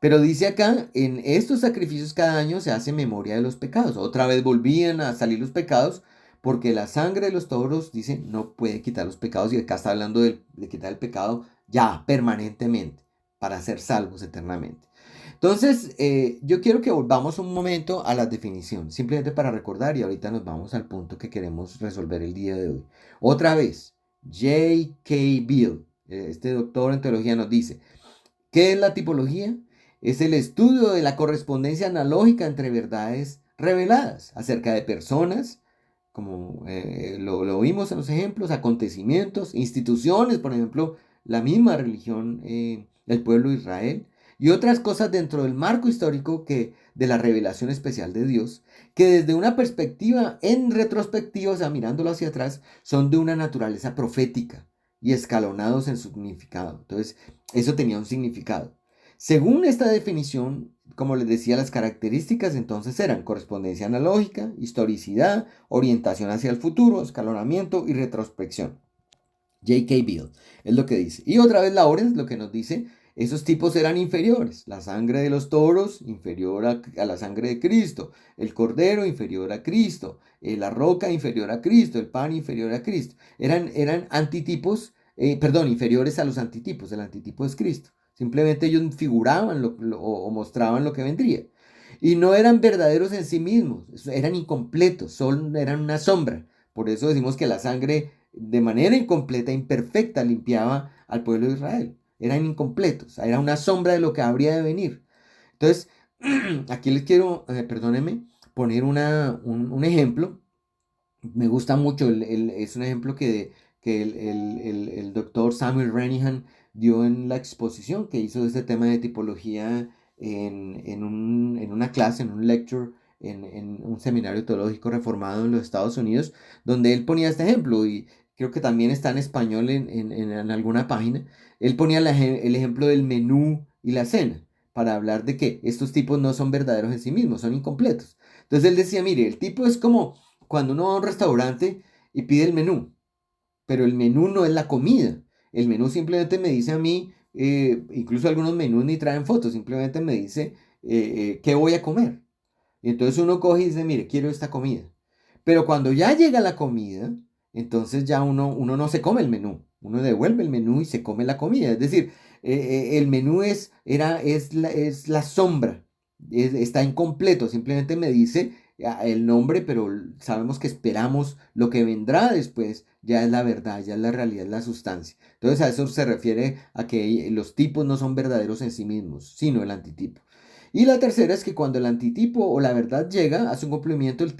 Pero dice acá, en estos sacrificios cada año se hace memoria de los pecados. Otra vez volvían a salir los pecados, porque la sangre de los toros, dice, no puede quitar los pecados. Y acá está hablando de quitar el pecado ya, permanentemente, para ser salvos eternamente. Entonces, yo quiero que volvamos un momento a la definición, simplemente para recordar, y ahorita nos vamos al punto que queremos resolver el día de hoy. Otra vez, J.K. Bill, este doctor en teología, nos dice, ¿qué es la tipología? Es el estudio de la correspondencia analógica entre verdades reveladas acerca de personas, como lo vimos en los ejemplos, acontecimientos, instituciones, por ejemplo, la misma religión, el pueblo de Israel, y otras cosas dentro del marco histórico de la revelación especial de Dios, que desde una perspectiva en retrospectiva, o sea, mirándolo hacia atrás, son de una naturaleza profética y escalonados en su significado. Entonces, eso tenía un significado. Según esta definición, como les decía, las características entonces eran correspondencia analógica, historicidad, orientación hacia el futuro, escalonamiento y retrospección. J.K. Bill es lo que dice. Y otra vez Lawrence lo que nos dice, esos tipos eran inferiores. La sangre de los toros inferior a la sangre de Cristo. El cordero inferior a Cristo. La roca inferior a Cristo. El pan inferior a Cristo. Eran antitipos, inferiores a los antitipos. El antitipo es Cristo. Simplemente ellos figuraban o mostraban lo que vendría. Y no eran verdaderos en sí mismos. Eran incompletos. Eran una sombra. Por eso decimos que la sangre de manera incompleta, imperfecta, limpiaba al pueblo de Israel. Eran incompletos, era una sombra de lo que habría de venir. Entonces, aquí les quiero, perdónenme, poner un ejemplo. Me gusta mucho, es un ejemplo que el doctor Samuel Renihan dio en la exposición que hizo de este tema de tipología en una clase, en un lecture, en un seminario teológico reformado en los Estados Unidos, donde él ponía este ejemplo y creo que también está en español en alguna página. Él ponía el ejemplo del menú y la cena para hablar de que estos tipos no son verdaderos en sí mismos, son incompletos. Entonces él decía, mire, el tipo es como cuando uno va a un restaurante y pide el menú, pero el menú no es la comida. El menú simplemente me dice a mí, incluso algunos menús ni traen fotos, simplemente me dice qué voy a comer. Y entonces uno coge y dice, mire, quiero esta comida. Pero cuando ya llega la comida, entonces ya uno no se come el menú. Uno devuelve el menú y se come la comida. Es decir, el menú es la sombra. Está incompleto. Simplemente me dice el nombre, pero sabemos que esperamos lo que vendrá después. Ya es la verdad, ya es la realidad, es la sustancia. Entonces a eso se refiere a que los tipos no son verdaderos en sí mismos, sino el antitipo. Y la tercera es que cuando el antitipo o la verdad llega a su cumplimiento, el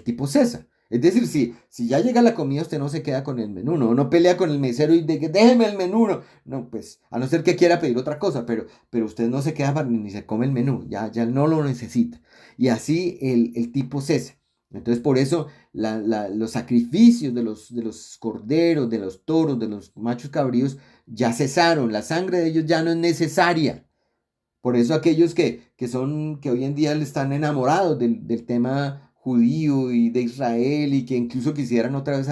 tipo cesa. Es decir, si ya llega la comida, usted no se queda con el menú, no pelea con el mesero y de que déjeme el menú, no, pues a no ser que quiera pedir otra cosa, pero usted no se queda ni se come el menú, ya no lo necesita. Y así el tipo cesa. Entonces por eso los sacrificios de los corderos, de los toros, de los machos cabríos ya cesaron, la sangre de ellos ya no es necesaria. Por eso aquellos que hoy en día están enamorados del tema judío y de Israel y que incluso quisieran otra vez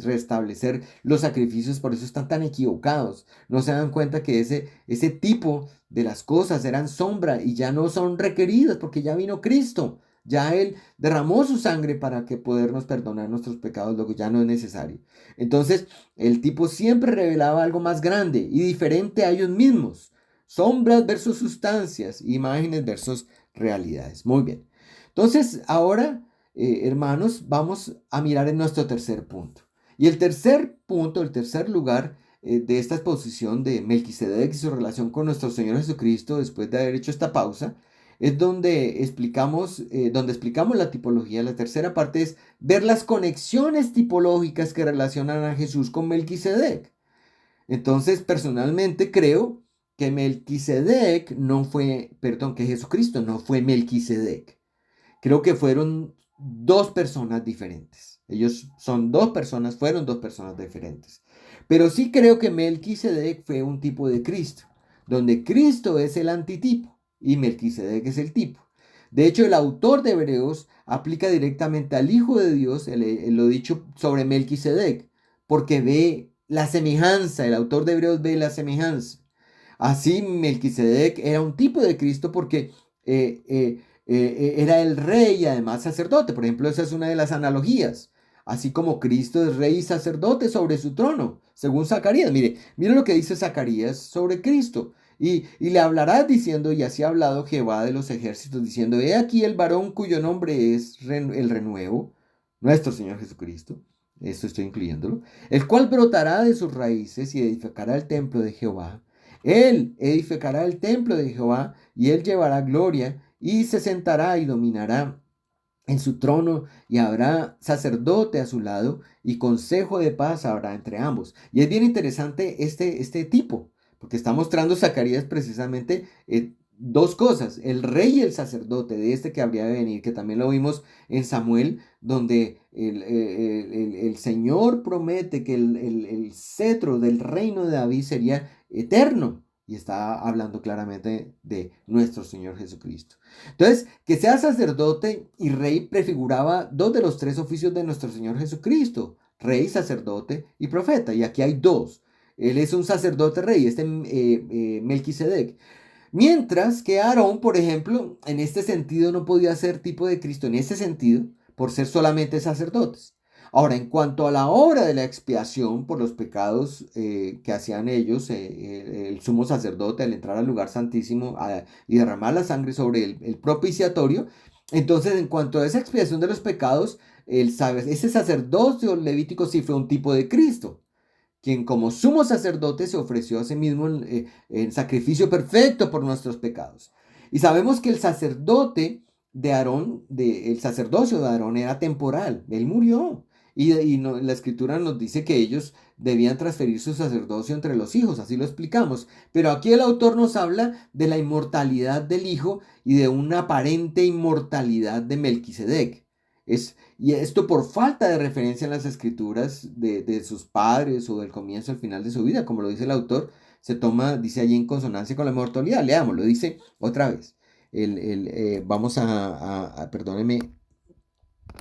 restablecer los sacrificios, por eso están tan equivocados. No se dan cuenta que ese tipo de las cosas eran sombra y ya no son requeridas porque ya vino Cristo. Ya Él derramó su sangre para que podernos perdonar nuestros pecados, lo que ya no es necesario. Entonces, el tipo siempre revelaba algo más grande y diferente a ellos mismos. Sombras versus sustancias, imágenes versus realidades. Muy bien. Entonces, ahora, hermanos, vamos a mirar en nuestro tercer punto. Y el tercer punto, el tercer lugar de esta exposición de Melquisedec y su relación con nuestro Señor Jesucristo, después de haber hecho esta pausa, es donde explicamos la tipología. La tercera parte es ver las conexiones tipológicas que relacionan a Jesús con Melquisedec. Entonces, personalmente creo que que Jesucristo no fue Melquisedec. Creo que fueron dos personas diferentes. Fueron dos personas diferentes. Pero sí creo que Melquisedec fue un tipo de Cristo, donde Cristo es el antitipo y Melquisedec es el tipo. De hecho, el autor de Hebreos aplica directamente al Hijo de Dios lo dicho sobre Melquisedec, porque ve la semejanza, el autor de Hebreos ve la semejanza. Así Melquisedec era un tipo de Cristo porque era el rey y además sacerdote. Por ejemplo, esa es una de las analogías. Así como Cristo es rey y sacerdote sobre su trono, según Zacarías. Mire lo que dice Zacarías sobre Cristo. Y le hablarás diciendo, y así ha hablado Jehová de los ejércitos, diciendo, he aquí el varón cuyo nombre es el renuevo, nuestro Señor Jesucristo, esto estoy incluyéndolo, el cual brotará de sus raíces y edificará el templo de Jehová. Él edificará el templo de Jehová y él llevará gloria y se sentará y dominará en su trono y habrá sacerdote a su lado y consejo de paz habrá entre ambos. Y es bien interesante este tipo, porque está mostrando Zacarías precisamente dos cosas, el rey y el sacerdote de este que habría de venir, que también lo vimos en Samuel, donde el Señor promete que el cetro del reino de David sería eterno. Y está hablando claramente de nuestro Señor Jesucristo. Entonces, que sea sacerdote y rey prefiguraba dos de los tres oficios de nuestro Señor Jesucristo, rey, sacerdote y profeta. Y aquí hay dos. Él es un sacerdote rey, Melquisedec. Mientras que Aarón, por ejemplo, en este sentido no podía ser tipo de Cristo, en este sentido, por ser solamente sacerdotes. Ahora, en cuanto a la obra de la expiación por los pecados que hacían ellos, el sumo sacerdote al entrar al lugar santísimo y derramar la sangre sobre el propiciatorio, entonces en cuanto a esa expiación de los pecados, ese sacerdocio levítico sí fue un tipo de Cristo quien como sumo sacerdote se ofreció a sí mismo en sacrificio perfecto por nuestros pecados. Y sabemos que el sacerdote de Aarón, el sacerdocio de Aarón era temporal, él murió. La escritura nos dice que ellos debían transferir su sacerdocio entre los hijos, así lo explicamos. Pero aquí el autor nos habla de la inmortalidad del hijo y de una aparente inmortalidad de Melquisedec. Y esto por falta de referencia en las escrituras de sus padres o del comienzo al final de su vida, como lo dice el autor, se toma, dice allí en consonancia con la inmortalidad. Leámoslo, dice otra vez. Vamos perdóneme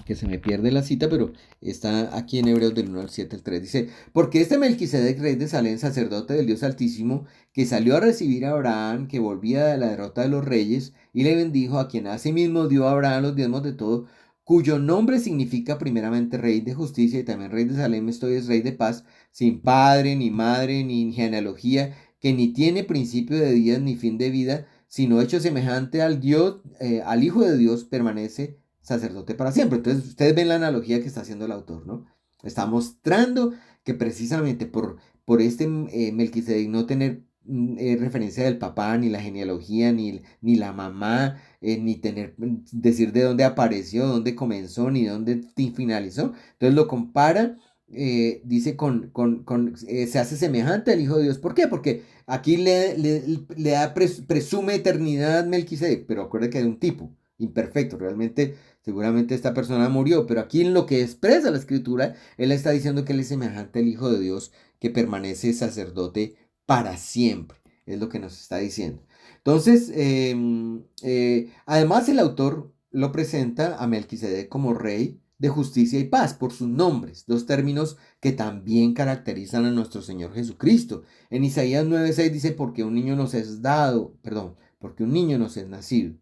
que se me pierde la cita, pero está aquí en Hebreos del 1 al 7 al 3. Dice, porque este Melquisedec, rey de Salem, sacerdote del Dios Altísimo, que salió a recibir a Abraham, que volvía de la derrota de los reyes, y le bendijo, a quien asimismo dio a Abraham los diezmos de todo, cuyo nombre significa primeramente rey de justicia y también rey de Salem, esto es rey de paz, sin padre, ni madre, ni genealogía, que ni tiene principio de días ni fin de vida, sino hecho semejante al Dios, al Hijo de Dios, permanece sacerdote para siempre. Entonces, ustedes ven la analogía que está haciendo el autor, ¿no? Está mostrando que precisamente por Melquisedec no tener referencia del papá, ni la genealogía, ni la mamá, ni decir de dónde apareció, dónde comenzó, ni dónde finalizó. Entonces lo compara, dice, se hace semejante al Hijo de Dios. ¿Por qué? Porque aquí le da, presume eternidad Melquisedec, pero acuérdate que es un tipo imperfecto, realmente seguramente esta persona murió, pero aquí en lo que expresa la escritura, él está diciendo que él es semejante al Hijo de Dios que permanece sacerdote para siempre. Es lo que nos está diciendo. Entonces, además el autor lo presenta a Melquisedec como rey de justicia y paz por sus nombres, dos términos que también caracterizan a nuestro Señor Jesucristo. En Isaías 9:6 dice, porque un niño nos es dado, perdón, porque un niño nos es nacido.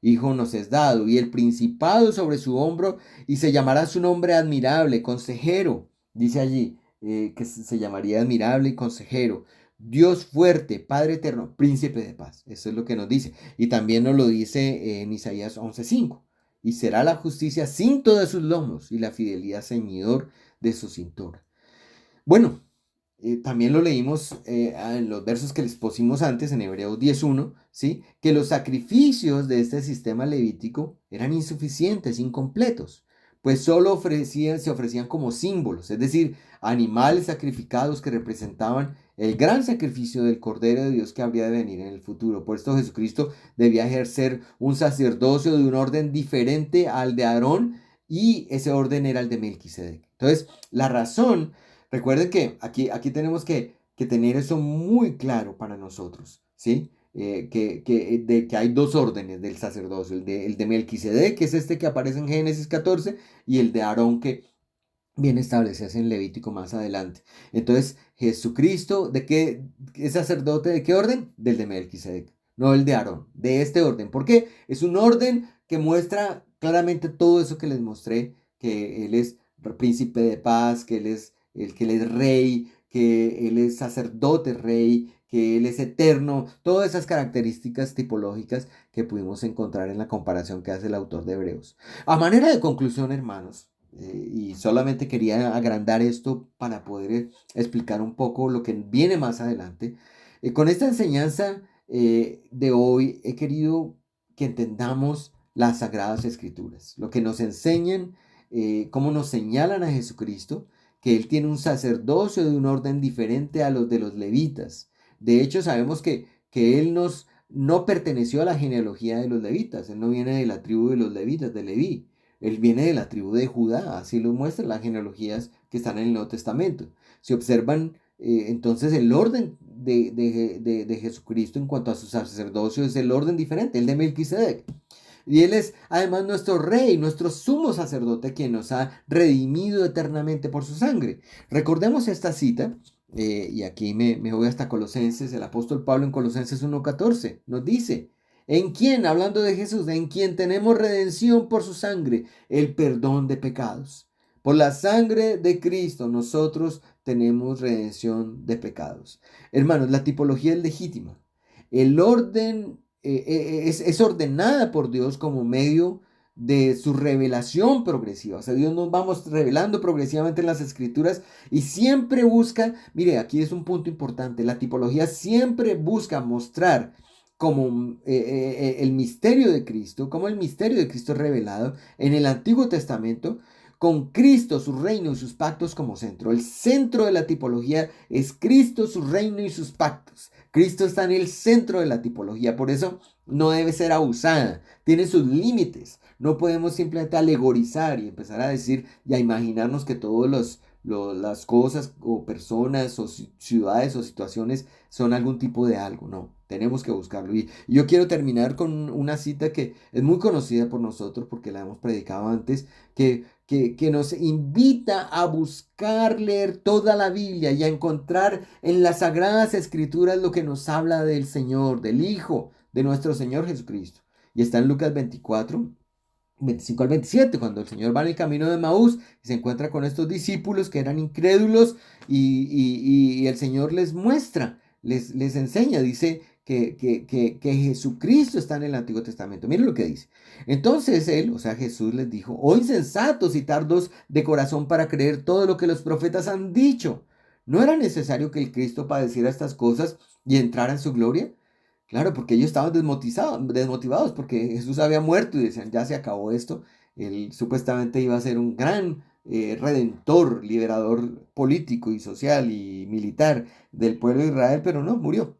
Hijo nos es dado, y el principado sobre su hombro, y se llamará su nombre admirable, consejero. Dice allí que se llamaría admirable y consejero. Dios fuerte, Padre eterno, príncipe de paz. Eso es lo que nos dice. Y también nos lo dice en Isaías 11:5. Y será la justicia cinto de sus lomos y la fidelidad ceñidor de su cintura. Bueno, también lo leímos en los versos que les pusimos antes en Hebreos 10:1, ¿sí? Que los sacrificios de este sistema levítico eran insuficientes, incompletos, pues solo se ofrecían como símbolos, es decir, animales sacrificados que representaban el gran sacrificio del Cordero de Dios que habría de venir en el futuro. Por esto Jesucristo debía ejercer un sacerdocio de un orden diferente al de Aarón y ese orden era el de Melquisedec. Entonces, la razón. Recuerden que aquí tenemos que tener eso muy claro para nosotros, ¿sí? de que hay dos órdenes del sacerdocio, el de Melquisedec, que es este que aparece en Génesis 14, y el de Aarón, que bien establecidas en Levítico más adelante. Entonces, Jesucristo, ¿de qué es sacerdote? ¿De qué orden? Del de Melquisedec, no el de Aarón, de este orden. ¿Por qué? Es un orden que muestra claramente todo eso que les mostré, que Él es príncipe de paz, que Él es rey, que Él es sacerdote rey, que Él es eterno, todas esas características tipológicas que pudimos encontrar en la comparación que hace el autor de Hebreos. A manera de conclusión, hermanos, y solamente quería agrandar esto para poder explicar un poco lo que viene más adelante. Con esta enseñanza de hoy he querido que entendamos las Sagradas Escrituras, lo que nos enseñan, cómo nos señalan a Jesucristo, que Él tiene un sacerdocio de un orden diferente a los de los levitas. De hecho, sabemos que Él no perteneció a la genealogía de los levitas, Él no viene de la tribu de los levitas, de Leví. Él viene de la tribu de Judá, así lo muestran las genealogías que están en el Nuevo Testamento. Si observan entonces el orden de Jesucristo en cuanto a su sacerdocio es el orden diferente, el de Melquisedec. Y Él es además nuestro rey, nuestro sumo sacerdote, quien nos ha redimido eternamente por su sangre. Recordemos esta cita, y aquí me voy hasta Colosenses, el apóstol Pablo en Colosenses 1:14 nos dice, en quien, hablando de Jesús, en quien tenemos redención por su sangre, el perdón de pecados. Por la sangre de Cristo nosotros tenemos redención de pecados. Hermanos, la tipología es legítima. El orden es ordenada por Dios como medio de su revelación progresiva. O sea, Dios nos vamos revelando progresivamente en las escrituras y siempre busca, mire, aquí es un punto importante, la tipología siempre busca mostrar como el misterio de Cristo, como el misterio de Cristo revelado en el Antiguo Testamento, con Cristo, su reino y sus pactos como centro. El centro de la tipología es Cristo, su reino y sus pactos. Cristo está en el centro de la tipología, por eso no debe ser abusada, tiene sus límites. No podemos simplemente alegorizar y empezar a decir y a imaginarnos que todas las cosas o personas o ciudades o situaciones son algún tipo de algo. No, tenemos que buscarlo. Y yo quiero terminar con una cita que es muy conocida por nosotros porque la hemos predicado antes, que nos invita a buscar leer toda la Biblia y a encontrar en las Sagradas Escrituras lo que nos habla del Señor, del Hijo, de nuestro Señor Jesucristo. Y está en Lucas 24, 25 al 27, cuando el Señor va en el camino de Maús y se encuentra con estos discípulos que eran incrédulos y el Señor les muestra, les enseña, dice que Jesucristo está en el Antiguo Testamento. Miren lo que dice. Entonces él, o sea Jesús les dijo, oh insensatos y tardos de corazón para creer todo lo que los profetas han dicho. ¿No era necesario que el Cristo padeciera estas cosas y entrara en su gloria? Claro, porque ellos estaban desmotivados porque Jesús había muerto y decían, ya se acabó esto. Él supuestamente iba a ser un gran redentor, liberador político y social y militar del pueblo de Israel, pero no, murió.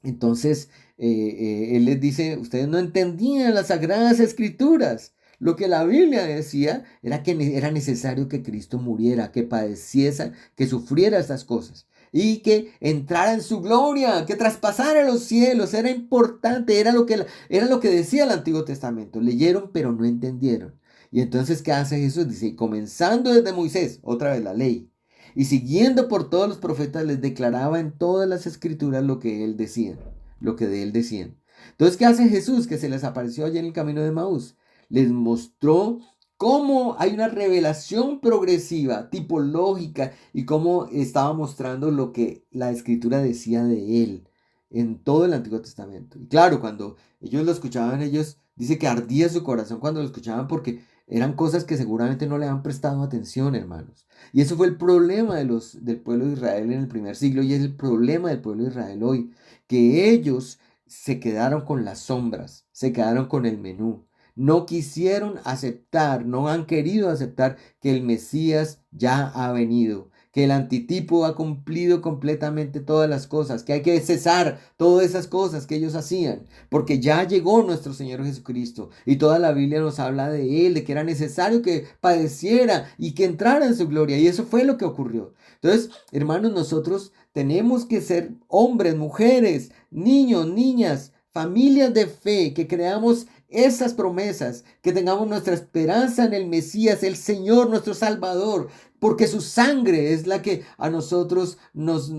Entonces, él les dice, ustedes no entendían las sagradas escrituras. Lo que la Biblia decía era que era necesario que Cristo muriera, que padeciese, que sufriera estas cosas y que entrara en su gloria, que traspasara los cielos. Era importante, era lo que decía el Antiguo Testamento. Leyeron, pero no entendieron. Y entonces, ¿qué hace Jesús? Dice, comenzando desde Moisés, otra vez la ley, y siguiendo por todos los profetas, les declaraba en todas las escrituras lo que él decía, lo que de él decían. Entonces, ¿qué hace Jesús? Que se les apareció allá en el camino de Maús. Les mostró cómo hay una revelación progresiva, tipológica, y cómo estaba mostrando lo que la escritura decía de él en todo el Antiguo Testamento. Y claro, cuando ellos lo escuchaban, ellos dice que ardía su corazón cuando lo escuchaban porque eran cosas que seguramente no le han prestado atención, hermanos. Y eso fue el problema del pueblo de Israel en el primer siglo y es el problema del pueblo de Israel hoy, que ellos se quedaron con las sombras, se quedaron con el menú. No quisieron aceptar, no han querido aceptar que el Mesías ya ha venido, que el antitipo ha cumplido completamente todas las cosas, que hay que cesar todas esas cosas que ellos hacían, porque ya llegó nuestro Señor Jesucristo y toda la Biblia nos habla de Él, de que era necesario que padeciera y que entrara en su gloria, y eso fue lo que ocurrió. Entonces, hermanos, nosotros tenemos que ser hombres, mujeres, niños, niñas, familias de fe, que creamos esas promesas, que tengamos nuestra esperanza en el Mesías, el Señor, nuestro Salvador, porque su sangre es la que a nosotros nos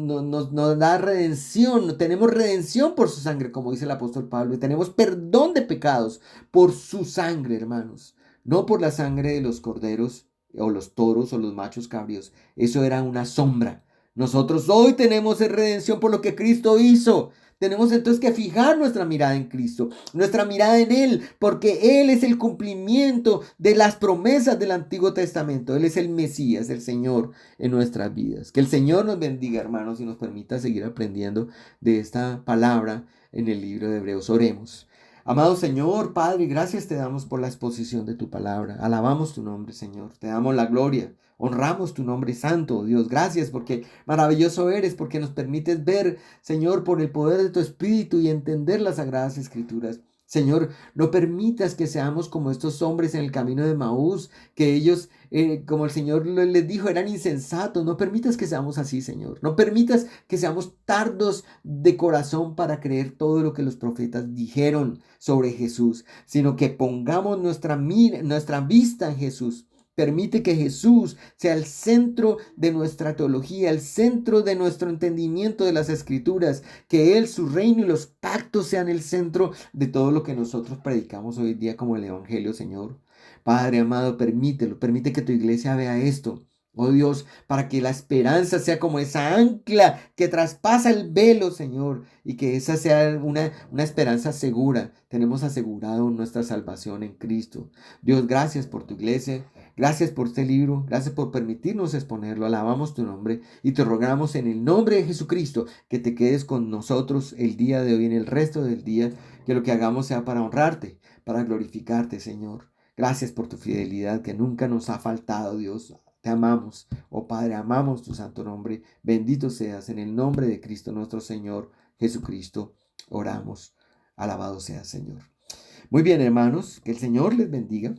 da redención. Tenemos redención por su sangre, como dice el apóstol Pablo, y tenemos perdón de pecados por su sangre, hermanos, no por la sangre de los corderos o los toros o los machos cabríos. Eso era una sombra. Nosotros hoy tenemos redención por lo que Cristo hizo. Tenemos entonces que fijar nuestra mirada en Cristo, nuestra mirada en Él, porque Él es el cumplimiento de las promesas del Antiguo Testamento. Él es el Mesías, el Señor en nuestras vidas. Que el Señor nos bendiga, hermanos, y nos permita seguir aprendiendo de esta palabra en el libro de Hebreos. Oremos. Amado Señor, Padre, gracias te damos por la exposición de tu palabra. Alabamos tu nombre, Señor. Te damos la gloria. Honramos tu nombre santo, oh Dios. Gracias porque maravilloso eres, porque nos permites ver, Señor, por el poder de tu Espíritu y entender las sagradas Escrituras. Señor, no permitas que seamos como estos hombres en el camino de Maús, que ellos, como el Señor les dijo, eran insensatos. No permitas que seamos así, Señor. No permitas que seamos tardos de corazón para creer todo lo que los profetas dijeron sobre Jesús, sino que pongamos nuestra vista en Jesús. Permite que Jesús sea el centro de nuestra teología, el centro de nuestro entendimiento de las Escrituras, que Él, su reino y los pactos sean el centro de todo lo que nosotros predicamos hoy día como el Evangelio, Señor. Padre amado, permítelo, permite que tu iglesia vea esto. Oh Dios, para que la esperanza sea como esa ancla que traspasa el velo, Señor, y que esa sea una esperanza segura. Tenemos asegurado nuestra salvación en Cristo. Dios, gracias por tu iglesia. Gracias por este libro, gracias por permitirnos exponerlo, alabamos tu nombre y te rogamos en el nombre de Jesucristo que te quedes con nosotros el día de hoy, en el resto del día, que lo que hagamos sea para honrarte, para glorificarte, Señor. Gracias por tu fidelidad que nunca nos ha faltado, Dios. Te amamos, oh Padre, amamos tu santo nombre. Bendito seas en el nombre de Cristo nuestro Señor Jesucristo. Oramos. Alabado sea, Señor. Muy bien, hermanos, que el Señor les bendiga.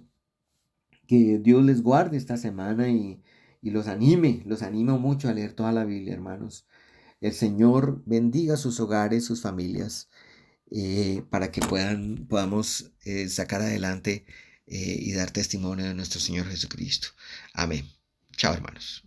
Que Dios les guarde esta semana y los animo mucho a leer toda la Biblia, hermanos. El Señor bendiga sus hogares, sus familias, para que podamos sacar adelante y dar testimonio de nuestro Señor Jesucristo. Amén. Chao, hermanos.